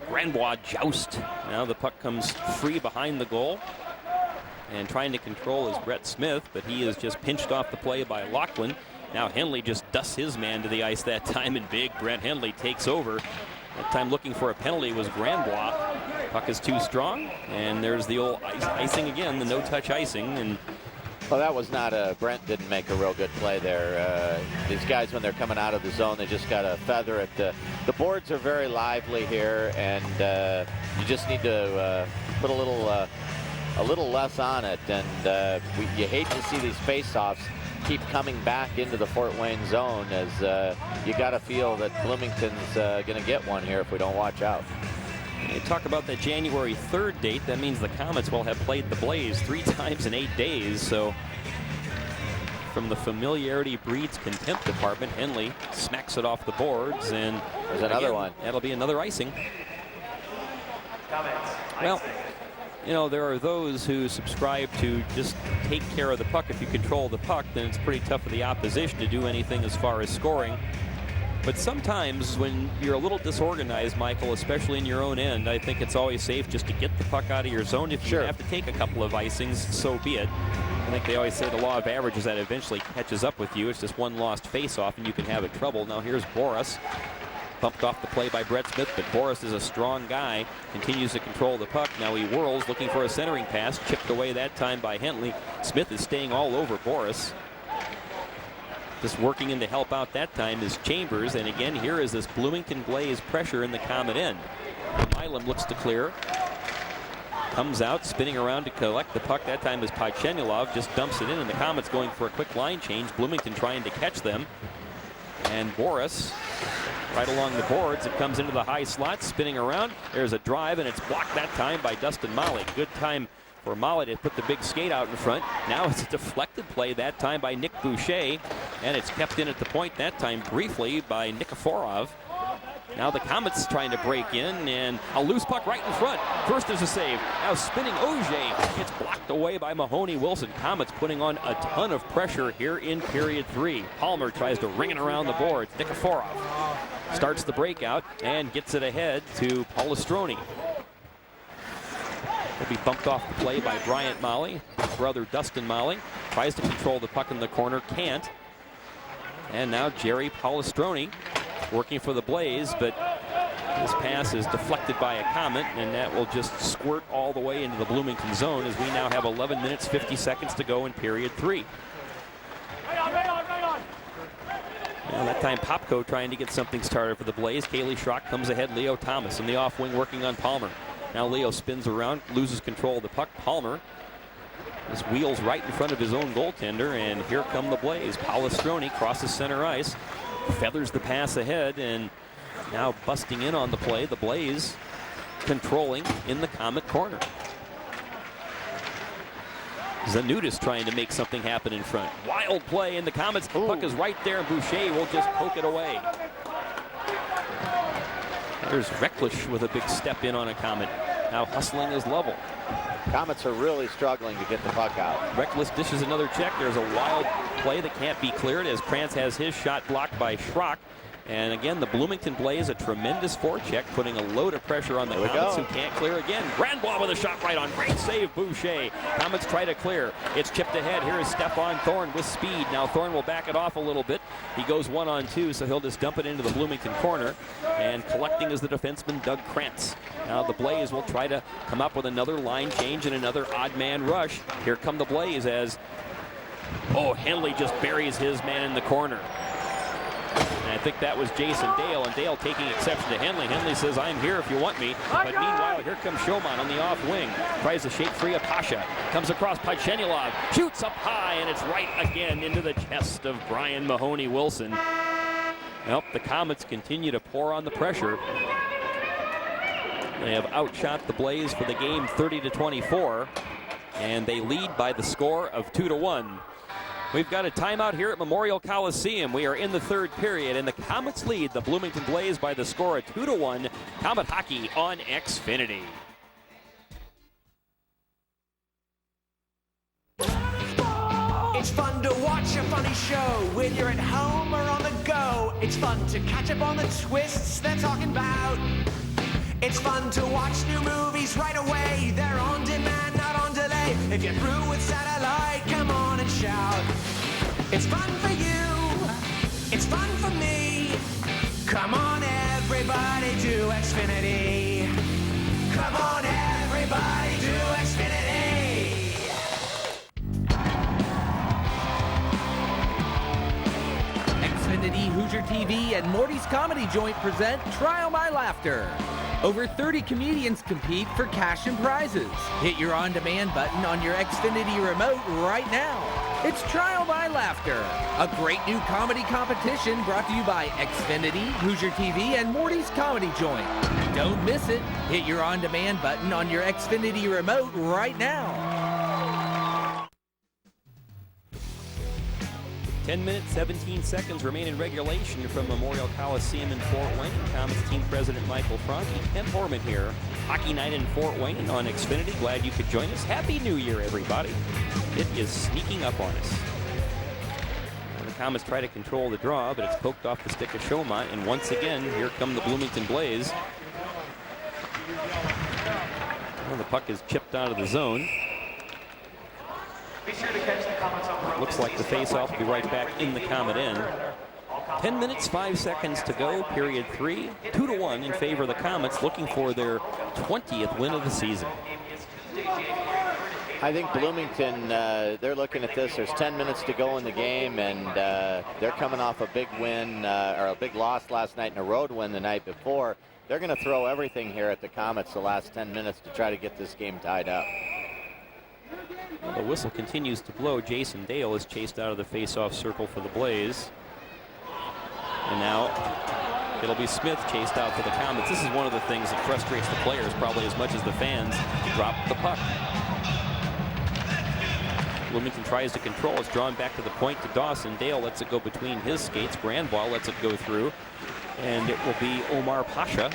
Speaker 2: Granbois joust. Now the puck comes free behind the goal. And trying to control is Brett Smith, but he is just pinched off the play by Lachlan. Now Henley just dusts his man to the ice that time, and big Brett Henley takes over. That time looking for a penalty was Granbois. Puck is too strong, and there's the old icing again, the no-touch icing. And
Speaker 1: well, that was not Brent didn't make a real good play there. These guys, when they're coming out of the zone, they just got to feather it. The boards are very lively here, and you just need to put a little less on it. And you hate to see these face-offs keep coming back into the Fort Wayne zone, as you got to feel that Bloomington's going to get one here if we don't watch out.
Speaker 2: You talk about that January 3rd date. That means the Komets will have played the Blaze 3 times in 8 days. So from the familiarity breeds contempt department, Henley smacks it off the boards, and
Speaker 1: there's another one.
Speaker 2: That'll be another icing. Well, you know, there are those who subscribe to just take care of the puck. If you control the puck, then it's pretty tough for the opposition to do anything as far as scoring. But sometimes when you're a little disorganized, Michael, especially in your own end, I think it's always safe just to get the puck out of your zone. If you have to take a couple of icings, so be it. I think they always say the law of averages that eventually catches up with you. It's just one lost face-off and you can have it trouble. Now here's Boris. Bumped off the play by Brett Smith, but Boris is a strong guy, continues to control the puck. Now he whirls, looking for a centering pass, chipped away that time by Henley. Smith is staying all over Boris. Just working in to help out that time is Chambers, and again, here is this Bloomington Blaze pressure in the Komet end. Milam looks to clear. Comes out, spinning around to collect the puck. That time is Podshendyalov, just dumps it in, and the Komets going for a quick line change. Bloomington trying to catch them. And Boris right along the boards. It comes into the high slot, spinning around. There's a drive, and it's blocked that time by Dustin Molly. Good time for Molly to put the big skate out in front. Now it's a deflected play that time by Nick Boucher, and it's kept in at the point that time briefly by Nikiforov. Now the Komets trying to break in, and a loose puck right in front. First there's a save. Now spinning Auger. It's blocked away by Mahoney Wilson. Komets putting on a ton of pressure here in period 3. Palmer tries to ring it around the boards. Nikiforov starts the breakout and gets it ahead to Palestroni. Will be bumped off the play by Bryant Molly. Brother Dustin Molly tries to control the puck in the corner, can't. And now Jerry Palestroni working for the Blaze, but this pass is deflected by a Komet, and that will just squirt all the way into the Bloomington zone as we now have 11 minutes, 50 seconds to go in period 3. Well, that time Popko trying to get something started for the Blaze. Kaylee Schrock comes ahead. Leo Thomas in the off wing working on Palmer. Now Leo spins around, loses control of the puck. Palmer just wheels right in front of his own goaltender, and here come the Blaze. Palestroni crosses center ice, feathers the pass ahead, and now busting in on the play. The Blaze controlling in the Komet corner. Zanudis trying to make something happen in front. Wild play, and the Komets puck is right there, and Boucher will just poke it away. There's Recklish with a big step in on a Komet. Now hustling is Lovell.
Speaker 1: Komets are really struggling to get the puck out.
Speaker 2: Recklish dishes another check. There's a wild play that can't be cleared as Krantz has his shot blocked by Schrock. And again, the Bloomington Blaze, a tremendous forecheck, putting a load of pressure on the Komets, who can't clear again. Grandbois with a shot right on. Great save, Boucher. Komets try to clear. It's chipped ahead. Here is Stephon Thorne with speed. Now Thorne will back it off a little bit. He goes 1-on-2, so he'll just dump it into the Bloomington corner. And collecting is the defenseman, Doug Krantz. Now the Blaze will try to come up with another line change and another odd man rush. Here come the Blaze as, Henley just buries his man in the corner. And I think that was Jason Dale, and Dale taking exception to Henley. Henley says, I'm here if you want me. But meanwhile, here comes Chaumont on the off wing. Tries to shake free of Pasha. Comes across Podshendyalov. Shoots up high, and it's right again into the chest of Brian Mahoney Wilson. Well, the Komets continue to pour on the pressure. They have outshot the Blaze for the game 30-24, and they lead by the score of 2-1. We've got a timeout here at Memorial Coliseum. We are in the third period, and the Komets lead the Bloomington Blaze by the score of 2-1. Komet hockey on Xfinity.
Speaker 4: It's fun to watch a funny show, whether you're at home or on the go. It's fun to catch up on the twists they're talking about. It's fun to watch new movies right away. They're on demand, not on delay. If you're through with satellite, come on and shout. It's fun for you. It's fun for me. Come on, everybody, do Xfinity. Come on, everybody, do Xfinity.
Speaker 5: Xfinity, Hoosier TV, and Morty's Comedy Joint present Trial by Laughter. Over 30 comedians compete for cash and prizes. Hit your on-demand button on your Xfinity remote right now. It's Trial by Laughter, a great new comedy competition brought to you by Xfinity, Hoosier TV, and Morty's Comedy Joint. Don't miss it. Hit your on-demand button on your Xfinity remote right now.
Speaker 2: 10 minutes, 17 seconds remain in regulation from Memorial Coliseum in Fort Wayne. Komets team president Michael Franke, Ken Horman here. Hockey night in Fort Wayne on Xfinity. Glad you could join us. Happy New Year, everybody. It is sneaking up on us. Komets try to control the draw, but it's poked off the stick of Chaumont, and once again, here come the Bloomington Blaze. Well, the puck is chipped out of the zone.
Speaker 3: Be sure to catch the Komets on road.
Speaker 2: Looks like the face-off will be right back in the Komet end. 10 minutes, 5 seconds to go, period 3. 2-1 in favor of the Komets, looking for their 20th win of the season.
Speaker 1: I think Bloomington, they're looking at this. There's 10 minutes to go in the game, and they're coming off a big win, or a big loss last night and a road win the night before. They're going to throw everything here at the Komets the last 10 minutes to try to get this game tied up.
Speaker 2: Well, the whistle continues to blow. Jason Dale is chased out of the face-off circle for the Blaze. And now it'll be Smith chased out for the Komets. This is one of the things that frustrates the players probably as much as the fans. Drop the puck. Bloomington tries to control. It's drawn back to the point to Dawson. Dale lets it go between his skates. Grandball lets it go through. And it will be Omar Pasha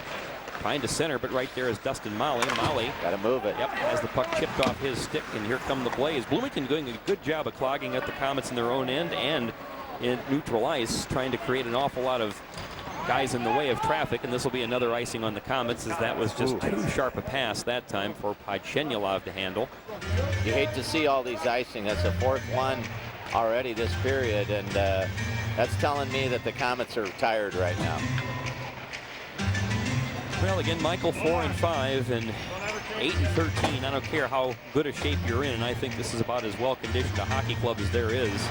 Speaker 2: trying to center, but right there is Dustin Molly. Molly
Speaker 1: got to move it.
Speaker 2: Yep, has the puck chipped off his stick, and here come the Blaze. Bloomington doing a good job of clogging at the Komets in their own end and in neutral ice, trying to create an awful lot of guys in the way of traffic, and this will be another icing on the Komets, as that was just too sharp a pass that time for Podshendyalov to handle.
Speaker 1: You hate to see all these icing. That's the fourth one already this period, and that's telling me that the Komets are tired right now.
Speaker 2: Well, again, Michael 4-5 and 8-13. I don't care how good a shape you're in. I think this is about as well conditioned a hockey club as there is.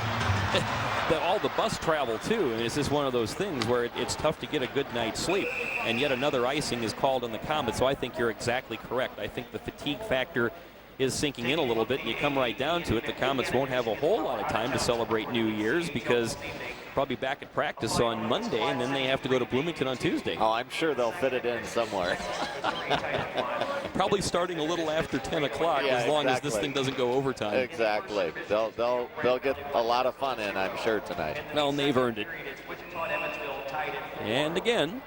Speaker 2: All the bus travel too. And it's just one of those things where it's tough to get a good night's sleep. And yet another icing is called on the Komets. So I think you're exactly correct. I think the fatigue factor is sinking in a little bit. And you come right down to it, the Komets won't have a whole lot of time to celebrate New Year's because probably back at practice on Monday, and then they have to go to Bloomington on Tuesday.
Speaker 1: Oh, I'm sure they'll fit it in somewhere.
Speaker 2: Probably starting a little after 10 o'clock, as long as this thing doesn't go overtime.
Speaker 1: Exactly. They'll get a lot of fun in, I'm sure, tonight.
Speaker 2: Well, they've earned it. And again,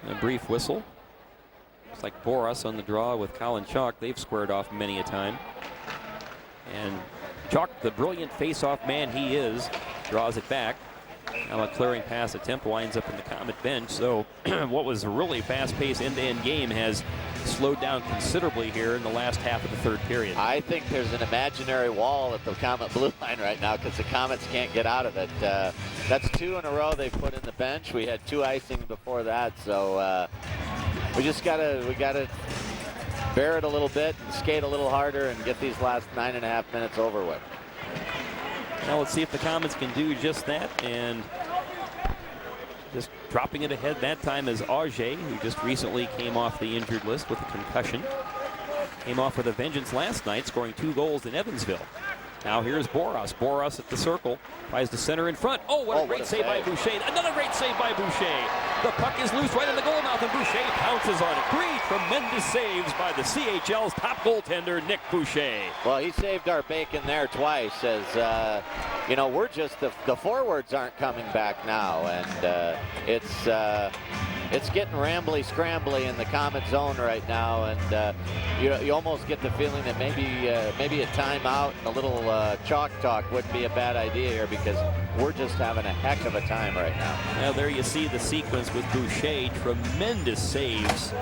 Speaker 2: a brief whistle. Looks like Boras on the draw with Colin Chalk. They've squared off many a time. And Chalk, the brilliant face-off man he is, draws it back. Now a clearing pass attempt winds up in the Komet bench. So what was a really fast-paced end-to-end game has slowed down considerably here in the last half of the third period.
Speaker 1: I think there's an imaginary wall at the Komet blue line right now because the Komets can't get out of it. That's 2 in a row they've put in the bench. We had 2 icing before that, so we gotta bear it a little bit and skate a little harder and get these last 9.5 minutes over with.
Speaker 2: Now let's see if the Komets can do just that, and just dropping it ahead that time is Auger, who just recently came off the injured list with a concussion. Came off with a vengeance last night, scoring 2 goals in Evansville. Now here's Boras. Boras at the circle, tries to center in front. Oh, what a great save by Boucher. Another great save by Boucher. The puck is loose right in the goal mouth, and Boucher pounces on it. 3 tremendous saves by the CHL's top goaltender, Nick Boucher.
Speaker 1: Well, he saved our bacon there twice, as you know, we're just the forwards aren't coming back now, and it's getting rambly, scrambly in the Komet zone right now, and you almost get the feeling that maybe a timeout, a little chalk talk wouldn't be a bad idea here, because we're just having a heck of a time right now.
Speaker 2: Now there you see the sequence with Boucher, tremendous saves.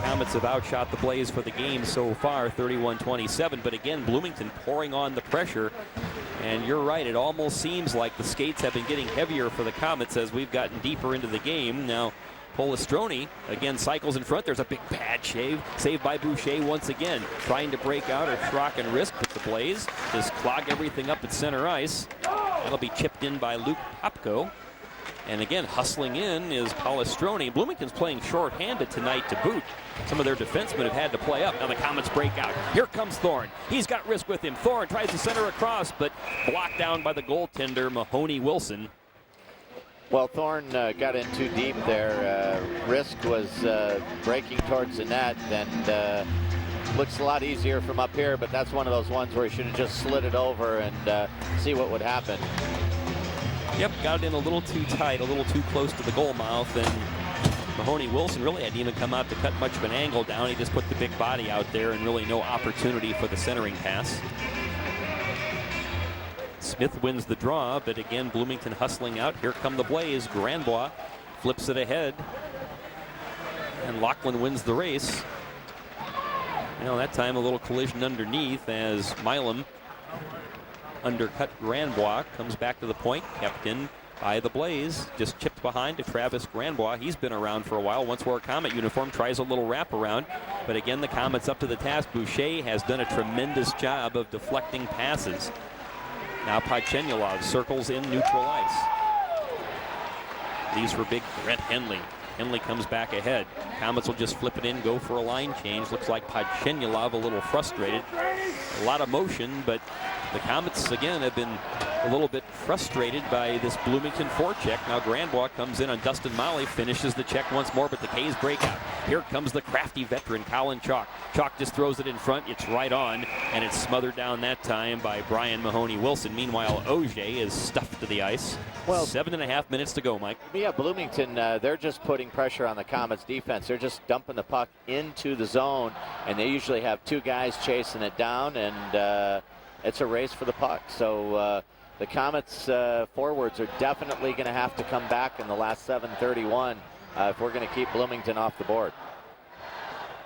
Speaker 2: Komets have outshot the Blaze for the game so far, 31-27, but again, Bloomington pouring on the pressure. And you're right, it almost seems like the skates have been getting heavier for the Komets as we've gotten deeper into the game. Now, Polestroni again cycles in front. There's a big pad saved by Boucher once again. Trying to break out or Schrock and Risk, but the Blaze just clog everything up at center ice. That'll be chipped in by Luke Popko. And again, hustling in is Polestroni. Bloomington's playing short-handed tonight to boot. Some of their defensemen have had to play up. Now the Komets break out. Here comes Thorne. He's got Risk with him. Thorne tries to center across, but blocked down by the goaltender, Mahoney Wilson.
Speaker 1: Well, Thorne got in too deep there. Risk was breaking towards the net, and looks a lot easier from up here, but that's one of those ones where he should have just slid it over and see what would happen.
Speaker 2: Yep, got it in a little too tight, a little too close to the goal mouth, and Mahoney Wilson really hadn't even come out to cut much of an angle down. He just put the big body out there and really no opportunity for the centering pass. Smith wins the draw, but again, Bloomington hustling out. Here come the Blaze. Grandbois flips it ahead, and Lachlan wins the race. That time a little collision underneath as Milam undercut Grandbois, comes back to the point, kept in by the Blaze, just chipped behind to Travis Grandbois. He's been around for a while, once wore a Comet uniform, tries a little wraparound, but again the Comets up to the task. Boucher has done a tremendous job of deflecting passes. Now Podshendyalov circles in neutral ice. These for big Brent Henley. Henley comes back ahead. Komets will just flip it in, go for a line change. Looks like Podshendyalov a little frustrated. A lot of motion, but the Komets, again, have been a little bit frustrated by this Bloomington forecheck. Now Grandbois comes in on Dustin Molly, finishes the check once more, but the K's break out. Here comes the crafty veteran, Colin Chalk. Chalk just throws it in front. It's right on, and it's smothered down that time by Brian Mahoney-Wilson. Meanwhile, Auger is stuffed to the ice. Well, 7.5 minutes to go, Mike.
Speaker 1: Yeah, Bloomington, they're just putting pressure on the Komets defense. They're just dumping the puck into the zone, and they usually have two guys chasing it down, and it's a race for the puck. So the Komets forwards are definitely going to have to come back in the last 7:31 if we're going to keep Bloomington off the board.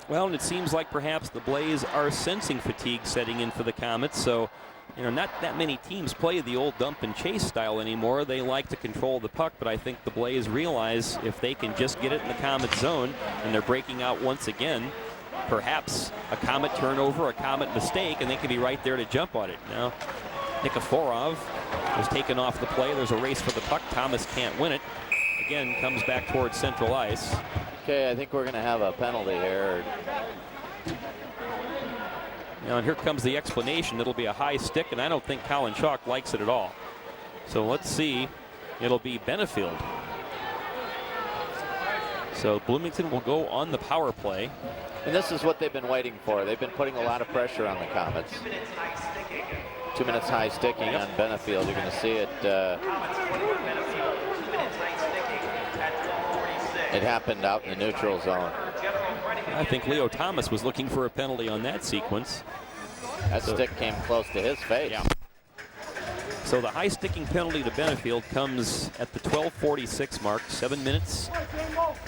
Speaker 2: Well, and it seems like perhaps the Blaze are sensing fatigue setting in for the Komets. So, not that many teams play the old dump and chase style anymore. They like to control the puck, but I think the Blaze realize if they can just get it in the Komet zone, and they're breaking out once again, perhaps a Komet turnover, a Komet mistake, and they can be right there to jump on it. Now, Nikiforov was taken off the play. There's a race for the puck. Thomas can't win it. Again, comes back towards central ice.
Speaker 1: Okay, I think we're going to have a penalty here.
Speaker 2: Now, and here comes the explanation. It'll be a high stick, and I don't think Colin Chalk likes it at all. So let's see. It'll be Benefield. So Bloomington will go on the power play.
Speaker 1: And this is what they've been waiting for. They've been putting a lot of pressure on the Komets. 2 minutes high sticking on Benefield. You're going to see it. It happened out in the neutral zone.
Speaker 2: I think Leo Thomas was looking for a penalty on that sequence.
Speaker 1: That stick came close to his face.
Speaker 2: Yeah. So the high sticking penalty to Benefield comes at the 12:46 mark. 7 minutes,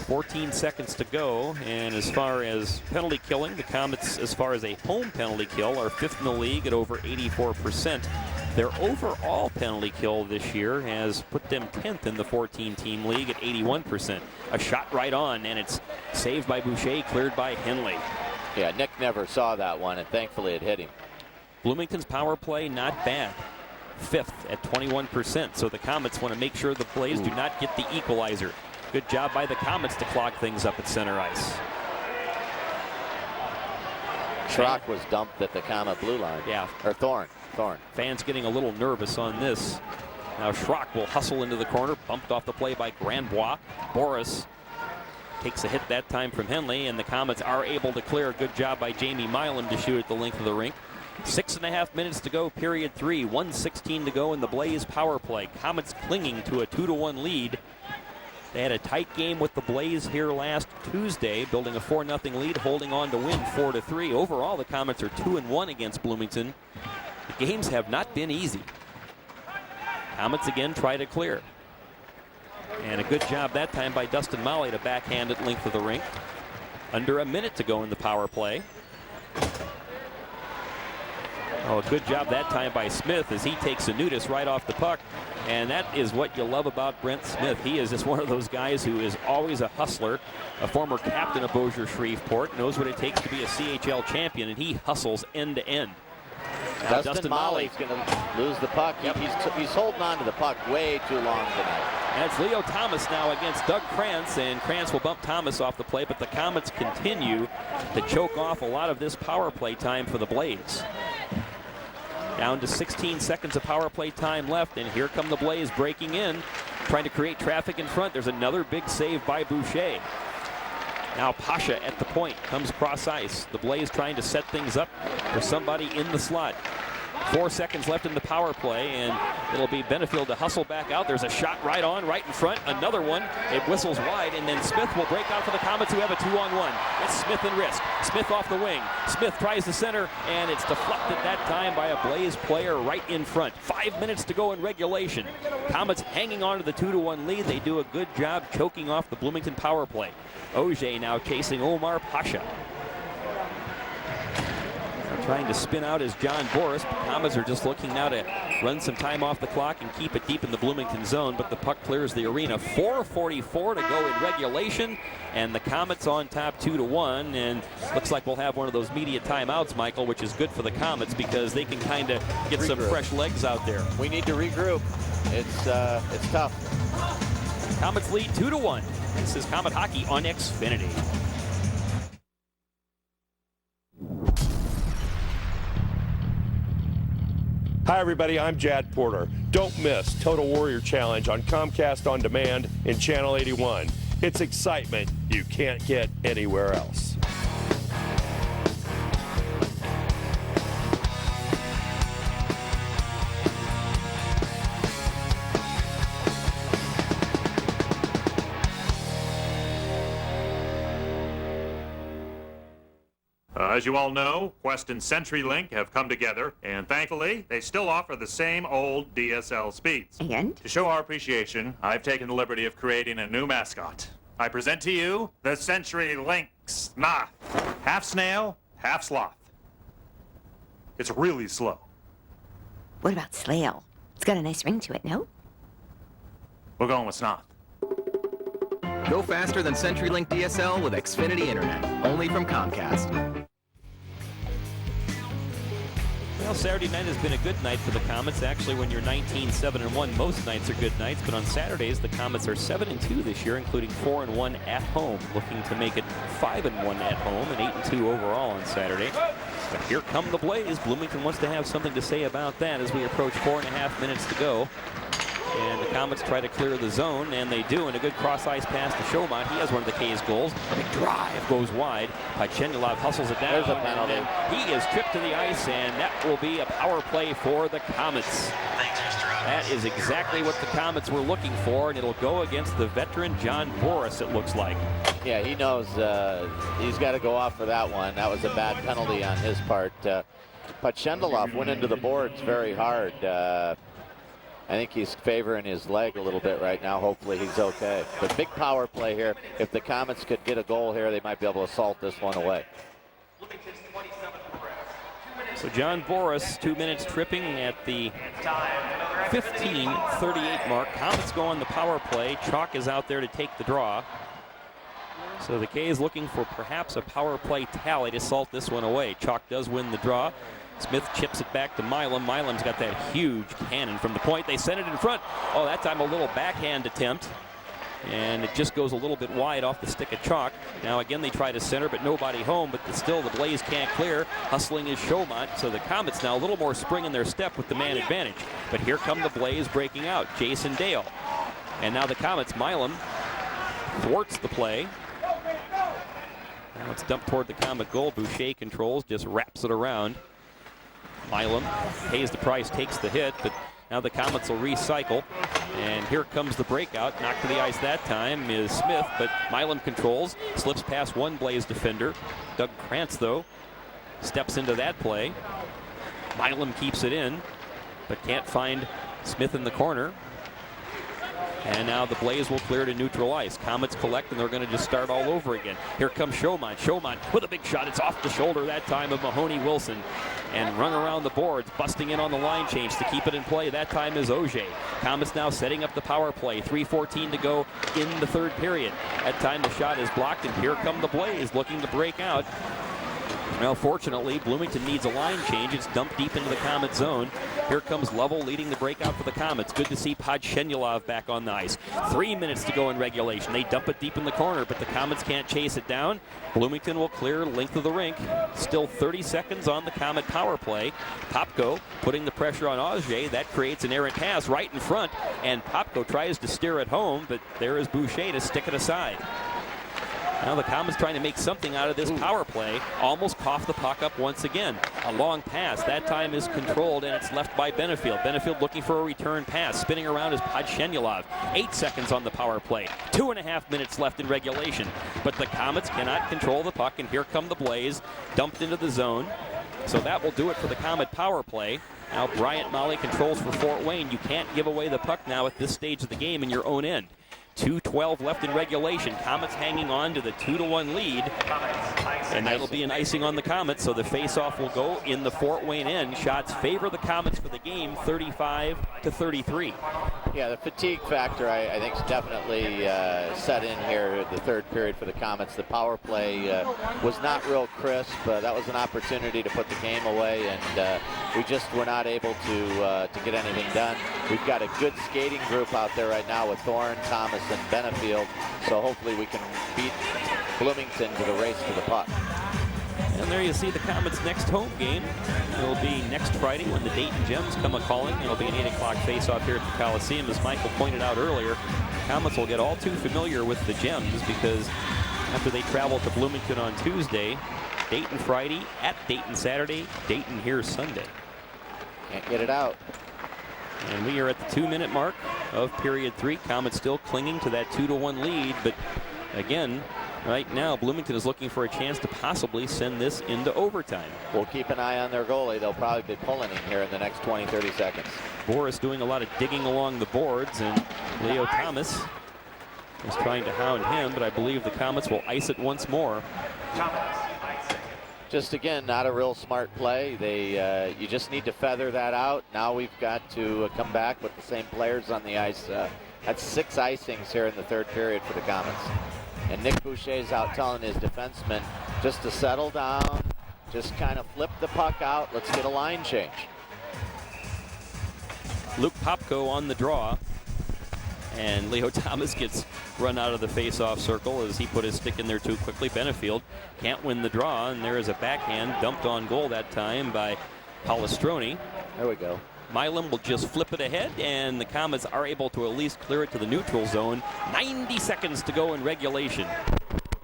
Speaker 2: 14 seconds to go. And as far as penalty killing, the Komets, as far as a home penalty kill, are 5th in the league at over 84%. Their overall penalty kill this year has put them 10th in the 14-team league at 81%. A shot right on, and it's saved by Boucher, cleared by Henley.
Speaker 1: Yeah, Nick never saw that one, and thankfully it hit him.
Speaker 2: Bloomington's power play, not bad. 5th at 21%, so the Komets want to make sure the Blaze do not get the equalizer. Good job by the Komets to clog things up at center ice.
Speaker 1: Schrock was dumped at the Komet blue line.
Speaker 2: Yeah.
Speaker 1: Or Thorne.
Speaker 2: Fans getting a little nervous on this. Now Schrock will hustle into the corner, bumped off the play by Grandbois. Boris takes a hit that time from Henley, and the Komets are able to clear. A good job by Jamie Milam to shoot at the length of the rink. 6.5 minutes to go, period 3. 1:16 to go in the Blaze power play. Komets clinging to a 2-1 lead. They had a tight game with the Blaze here last Tuesday, building a 4-0 lead, holding on to win 4-3. Overall, the Komets are 2-1 against Bloomington. The games have not been easy. Komets again try to clear. And a good job that time by Dustin Molly to backhand at length of the rink. Under a minute to go in the power play. Oh, a good job that time by Smith as he takes a nudist right off the puck. And that is what you love about Brent Smith. He is just one of those guys who is always a hustler, a former captain of Boucher Shreveport, knows what it takes to be a CHL champion, and he hustles end to end. Now
Speaker 1: Dustin Molly's going to lose the puck. Yep. He's holding on to the puck way too long tonight.
Speaker 2: And it's Leo Thomas now against Doug Krantz, and Krantz will bump Thomas off the play, but the Komets continue to choke off a lot of this power play time for the Blaze. Down to 16 seconds of power play time left, and here come the Blaze breaking in, trying to create traffic in front. There's another big save by Boucher. Now Pasha at the point, comes cross ice. The Blaze trying to set things up for somebody in the slot. 4 seconds left in the power play, and it'll be Benefield to hustle back out. There's a shot right in front. Another one. It whistles wide, and then Smith will break out for the Komets, who have a 2-on-1. It's Smith and Risk. Smith off the wing. Smith tries the center, and it's deflected that time by a Blaze player right in front. 5 minutes to go in regulation. Komets hanging on to the 2-1 lead. They do a good job choking off the Bloomington power play. Auger now chasing Omar Pasha. Trying to spin out is John Boris. Komets are just looking now to run some time off the clock and keep it deep in the Bloomington zone, but the puck clears the arena. 4:44 to go in regulation, and the Komets on top 2-1, and looks like we'll have one of those media timeouts, Michael, which is good for the Komets because they can kind of get some fresh legs out there.
Speaker 1: We need to regroup. It's tough.
Speaker 2: Komets lead 2-1. This is Komet Hockey on Xfinity.
Speaker 6: Hi everybody, I'm Jad Porter. Don't miss Total Warrior Challenge on Comcast On Demand in Channel 81. It's excitement you can't get anywhere else.
Speaker 7: As you all know, Quest and CenturyLink have come together, and thankfully, they still offer the same old DSL speeds.
Speaker 8: And?
Speaker 7: To show our appreciation, I've taken the liberty of creating a new mascot. I present to you the CenturyLink Sloth. Half snail, half sloth. It's really slow.
Speaker 8: What about Slail? It's got a nice ring to it, no?
Speaker 7: We're going with Sloth.
Speaker 9: Go faster than CenturyLink DSL with Xfinity Internet, only from Comcast.
Speaker 2: Well, Saturday night has been a good night for the Komets. Actually, when you're 19-7-1, most nights are good nights. But on Saturdays, the Komets are 7-2 this year, including 4-1 at home, looking to make it 5-1 at home and 8-2 overall on Saturday. But here come the Blaze. Bloomington wants to have something to say about that as we approach 4.5 minutes to go. And the Komets try to clear the zone, and they do, and a good cross-ice pass to Chaumont. He has one of the K's goals. A big drive goes wide. Podshendyalov hustles it down.
Speaker 1: There's a penalty.
Speaker 2: And he is tripped to the ice, and that will be a power play for the Komets. That is exactly what the Komets were looking for, and it'll go against the veteran John Boris, it looks like.
Speaker 1: Yeah, he knows he's got to go off for that one. That was a bad penalty on his part. Podshendyalov went into the boards very hard. I think he's favoring his leg a little bit right now. Hopefully he's okay. But big power play here. If the Komets could get a goal here, they might be able to salt this one away.
Speaker 2: So John Boris, 2 minutes tripping at the 15:38 mark. Komets go on the power play. Chalk is out there to take the draw. So the K is looking for perhaps a power play tally to salt this one away. Chalk does win the draw. Smith chips it back to Milam. Milam's got that huge cannon from the point. They send it in front. Oh, that time a little backhand attempt. And it just goes a little bit wide off the stick of Chalk. Now again they try to center, but nobody home. But still the Blaze can't clear. Hustling is Chaumont. So the Komets now a little more spring in their step with the man advantage. But here come the Blaze breaking out. Jason Dale. And now the Komets, Milam thwarts the play. Now it's dumped toward the Komet goal. Boucher controls, just wraps it around. Milam pays the price, takes the hit, but now the Komets will recycle. And here comes the breakout. Knocked to the ice that time is Smith, but Milam controls, slips past one Blaze defender. Doug Krantz, though, steps into that play. Milam keeps it in, but can't find Smith in the corner. And now the Blaze will clear to neutral ice. Komets collect, and they're going to just start all over again. Here comes Chaumont. Chaumont with a big shot. It's off the shoulder that time of Mahoney Wilson. And run around the boards, busting in on the line change to keep it in play. That time is Auger. Komets now setting up the power play. 3:14 to go in the third period. That time the shot is blocked, and here come the Blaze looking to break out. Well, fortunately, Bloomington needs a line change. It's dumped deep into the Komet zone. Here comes Lovell leading the breakout for the Komets. Good to see Podshendyalov back on the ice. 3 minutes to go in regulation. They dump it deep in the corner, but the Komets can't chase it down. Bloomington will clear length of the rink. Still 30 seconds on the Komet power play. Popko putting the pressure on Auger. That creates an errant pass right in front, and Popko tries to steer it home, but there is Boucher to stick it aside. Now the Komets trying to make something out of this power play. Almost coughed the puck up once again. A long pass. That time is controlled, and it's left by Benefield. Benefield looking for a return pass. Spinning around is Podshendyalov. 8 seconds on the power play. 2.5 minutes left in regulation. But the Komets cannot control the puck, and here come the Blaze. Dumped into the zone. So that will do it for the Komet power play. Now Bryant Molly controls for Fort Wayne. You can't give away the puck now at this stage of the game in your own end. 2:12 left in regulation. Komets hanging on to the 2-1 lead. And that'll be an icing on the Komets, so the face-off will go in the Fort Wayne end. Shots favor the Komets for the game, 35-33.
Speaker 1: Yeah, the fatigue factor, I think, is definitely set in here the third period for the Komets. The power play was not real crisp. That was an opportunity to put the game away, and we just were not able to get anything done. We've got a good skating group out there right now with Thorne, Thomas, and Benefield, so hopefully we can beat Bloomington to the race to the puck.
Speaker 2: And there you see the Komets' next home game. It'll be next Friday when the Dayton Gems come a-calling. It'll be an 8 o'clock face-off here at the Coliseum. As Michael pointed out earlier, Komets will get all too familiar with the Gems because after they travel to Bloomington on Tuesday, Dayton Friday, at Dayton Saturday, Dayton here Sunday.
Speaker 1: Can't get it out.
Speaker 2: And we are at the 2-minute mark of period 3. Komets still clinging to that 2-1 lead, but again, right now, Bloomington is looking for a chance to possibly send this into overtime.
Speaker 1: We'll keep an eye on their goalie. They'll probably be pulling him here in the next 20-30 seconds.
Speaker 2: Boris doing a lot of digging along the boards, and Leo Thomas is trying to hound him, but I believe the Komets will ice it once more.
Speaker 1: Just again, not a real smart play. You just need to feather that out. Now we've got to come back with the same players on the ice. That's 6 icings here in the third period for the Komets. And Nick Boucher's out telling his defenseman just to settle down, just kind of flip the puck out. Let's get a line change.
Speaker 2: Luke Popko on the draw. And Leo Thomas gets run out of the face-off circle as he put his stick in there too quickly. Benefield can't win the draw, and there is a backhand dumped on goal that time by Palestroni.
Speaker 1: There we go.
Speaker 2: Milam will just flip it ahead, and the Komets are able to at least clear it to the neutral zone. 90 seconds to go in regulation.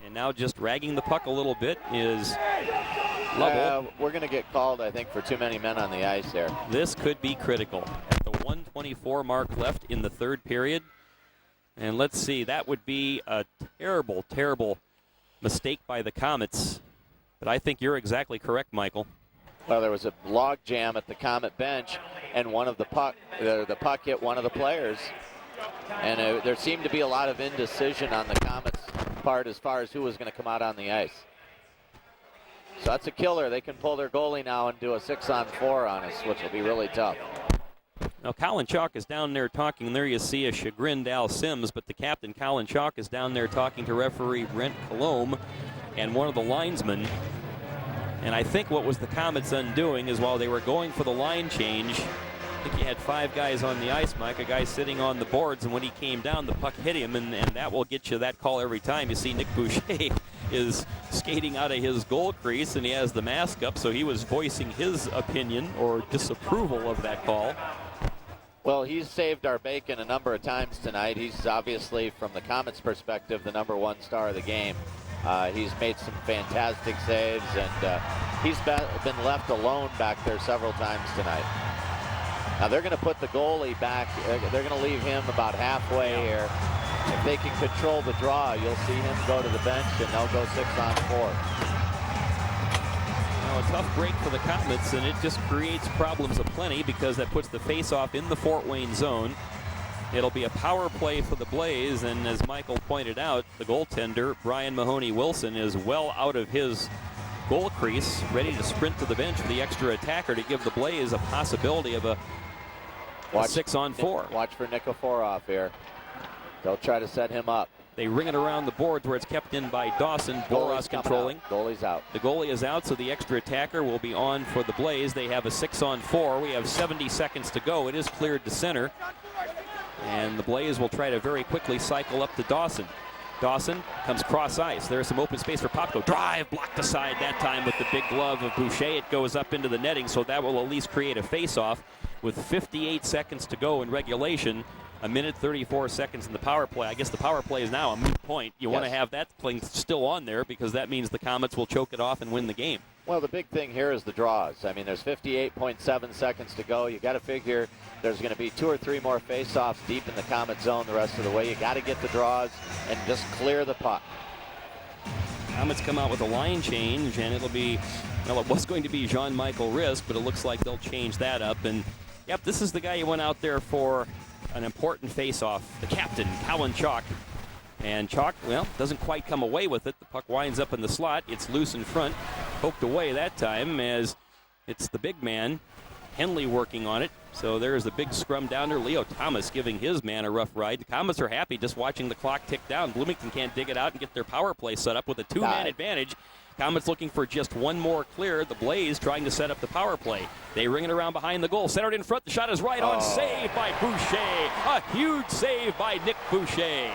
Speaker 2: And now just dragging the puck a little bit is Lovell.
Speaker 1: We're going to get called, I think, for too many men on the ice there.
Speaker 2: This could be critical. At the 1:24 mark left in the third period. And let's see, that would be a terrible, terrible mistake by the Komets. But I think you're exactly correct, Michael.
Speaker 1: Well, there was a log jam at the Komet bench, and the puck hit one of the players. And there seemed to be a lot of indecision on the Komets' part as far as who was going to come out on the ice. So that's a killer. They can pull their goalie now and do a 6-on-4 on us, which will be really tough.
Speaker 2: Now, Colin Chalk is down there talking. There you see a chagrined Al Sims, but the captain, Colin Chalk, is down there talking to referee Brent Colombe and one of the linesmen. And I think what was the Komets' undoing is while they were going for the line change, I think you had 5 guys on the ice, Mike, a guy sitting on the boards, and when he came down, the puck hit him, and that will get you that call every time. You see Nick Boucher is skating out of his goal crease, and he has the mask up, so he was voicing his opinion or disapproval of that call.
Speaker 1: Well, he's saved our bacon a number of times tonight. He's obviously, from the Komets' perspective, the #1 star of the game. He's made some fantastic saves, and he's been left alone back there several times tonight. Now they're going to put the goalie back. They're going to leave him about halfway here. If they can control the draw, you'll see him go to the bench, and they'll go 6-on-4.
Speaker 2: Now a tough break for the Komets, and it just creates problems aplenty because that puts the face-off in the Fort Wayne zone. It'll be a power play for the Blaze, and as Michael pointed out, the goaltender, Brian Mahoney-Wilson, is well out of his goal crease, ready to sprint to the bench for the extra attacker to give the Blaze a possibility of a 6-on-4.
Speaker 1: Watch for Nikiforov here. They'll try to set him up.
Speaker 2: They ring it around the boards where it's kept in by Dawson. Boros controlling.
Speaker 1: Goalie's out.
Speaker 2: The goalie is out, so the extra attacker will be on for the Blaze. They have a 6-on-4. We have 70 seconds to go. It is cleared to center. And the Blaze will try to very quickly cycle up to Dawson. Dawson comes cross ice. There's some open space for Popko. Drive blocked aside that time with the big glove of Boucher. It goes up into the netting, so that will at least create a face-off with 58 seconds to go in regulation. a minute 34 seconds in the power play. I guess the power play is now a moot point. You want to have that thing still on there because that means the Komets will choke it off and win the game.
Speaker 1: Well, the big thing here is the draws. I mean, there's 58.7 seconds to go. You got to figure there's going to be 2 or 3 more face-offs deep in the Komet zone the rest of the way. You got to get the draws and just clear the puck.
Speaker 2: Komets come out with a line change, and it'll be, well, it was going to be Jean-Michael Risk, but it looks like they'll change that up. And, yep, this is the guy who went out there for an important face-off, the captain, Colin Chalk. And Chalk, well, doesn't quite come away with it. The puck winds up in the slot. It's loose in front. Poked away that time as it's the big man, Henley, working on it. So there's a big scrum down there. Leo Thomas giving his man a rough ride. The Komets are happy just watching the clock tick down. Bloomington can't dig it out and get their power play set up with a 2-man advantage. Komets looking for just one more clear. The Blaze trying to set up the power play. They ring it around behind the goal. Centered in front. The shot is right on. Save by Boucher. A huge save by Nick Boucher.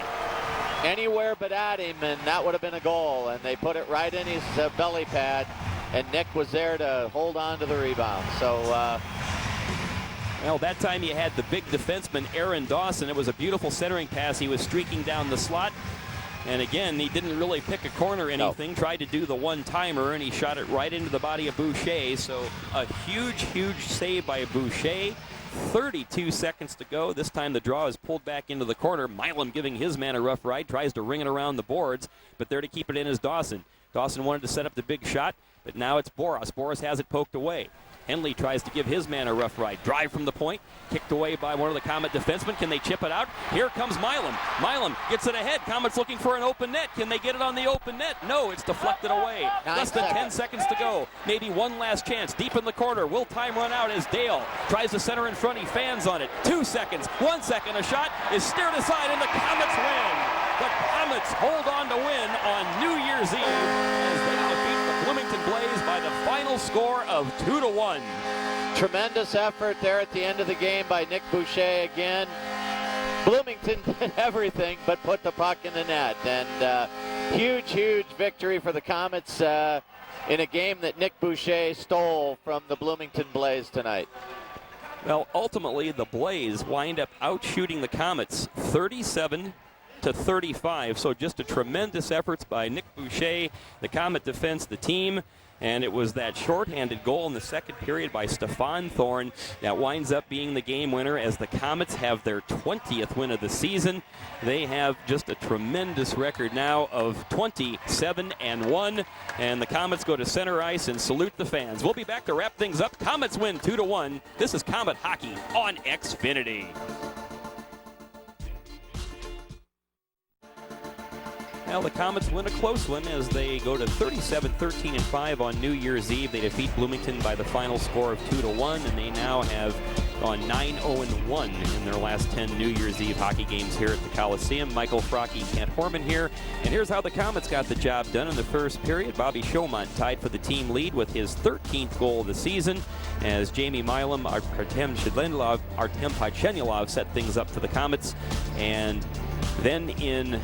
Speaker 1: Anywhere but at him, and that would have been a goal. And they put it right in his belly pad, and Nick was there to hold on to the rebound. So,
Speaker 2: well, that time you had the big defenseman, Aaron Dawson. It was a beautiful centering pass. He was streaking down the slot. And again, he didn't really pick a corner or anything. No. Tried to do the one-timer, and he shot it right into the body of Boucher. So a huge, huge save by Boucher. 32 seconds to go. This time the draw is pulled back into the corner. Milam giving his man a rough ride. Tries to ring it around the boards, but there to keep it in is Dawson. Dawson wanted to set up the big shot, but now it's Boras. Boras has it poked away. Henley tries to give his man a rough ride. Drive from the point, kicked away by one of the Komet defensemen. Can they chip it out? Here comes Milam. Milam gets it ahead. Komets looking for an open net. Can they get it on the open net? No, it's deflected away. Less than 10 seconds to go. Maybe one last chance. Deep in the corner. Will time run out as Dale tries to center in front. He fans on it. 2 seconds. 1 second. A shot is steered aside, and the Komets win. The Komets hold on to win on New Year's Eve as they defeat the Bloomington Blaze by the final score of 2-1.
Speaker 1: Tremendous effort there at the end of the game by Nick Boucher again. Bloomington did everything but put the puck in the net. And huge, huge victory for the Komets in a game that Nick Boucher stole from the Bloomington Blaze tonight.
Speaker 2: Well, ultimately, the Blaze wind up outshooting the Komets 37-35. So just a tremendous effort by Nick Boucher, the Komet defense, the team. And it was that shorthanded goal in the second period by Stefan Thorne that winds up being the game winner as the Komets have their 20th win of the season. They have just a tremendous record now of 27-1. And the Komets go to center ice and salute the fans. We'll be back to wrap things up. Komets win 2-1. This is Komet Hockey on Xfinity. Well, the Komets win a close one as they go to 37-13-5 on New Year's Eve. They defeat Bloomington by the final score of 2-1, and they now have gone 9-0-1 in their last 10 New Year's Eve hockey games here at the Coliseum. Michael Franke, Kent Horman here, and here's how the Komets got the job done in the first period. Bobby Chaumont tied for the team lead with his 13th goal of the season as Jamie Milam, Artem Podshendyalov set things up for the Komets. And then in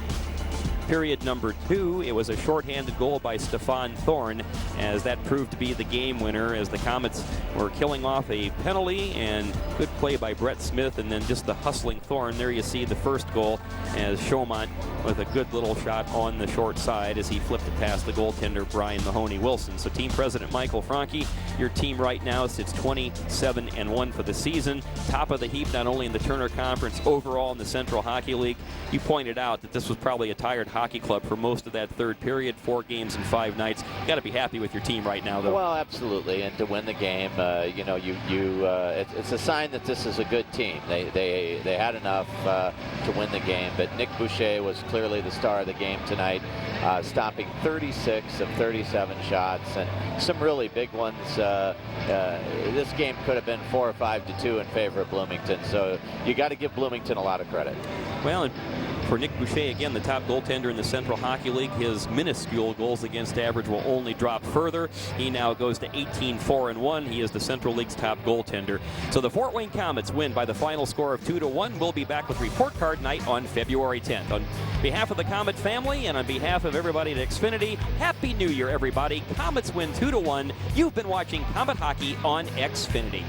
Speaker 2: period number 2, it was a shorthanded goal by Stefan Thorne as that proved to be the game winner as the Komets were killing off a penalty, and good play by Brett Smith, and then just the hustling Thorne. There you see the first goal as Chaumont with a good little shot on the short side as he flipped it past the goaltender Brian Mahoney-Wilson. So team president Michael Franke, your team right now sits 27-1 for the season. Top of the heap not only in the Turner Conference, overall in the Central Hockey League. You pointed out that this was probably a tired hockey club for most of that third period, 4 games in 5 nights. You got to be happy with your team right now, though.
Speaker 1: Well, absolutely, and to win the game, it's a sign that this is a good team. They had enough to win the game, but Nick Boucher was clearly the star of the game tonight, stopping 36 of 37 shots, and some really big ones. This game could have been 4 or 5-2 in favor of Bloomington, so you got to give Bloomington a lot of credit.
Speaker 2: Well, and for Nick Boucher, again, the top goaltender in the Central Hockey League, his minuscule goals against average will only drop further. He now goes to 18-4-1. He is the Central League's top goaltender. So the Fort Wayne Komets win by the final score of 2-1. We'll be back with Report Card Night on February 10th. On behalf of the Komet family and on behalf of everybody at Xfinity, Happy New Year, everybody. Komets win 2-1. You've been watching Komet Hockey on Xfinity.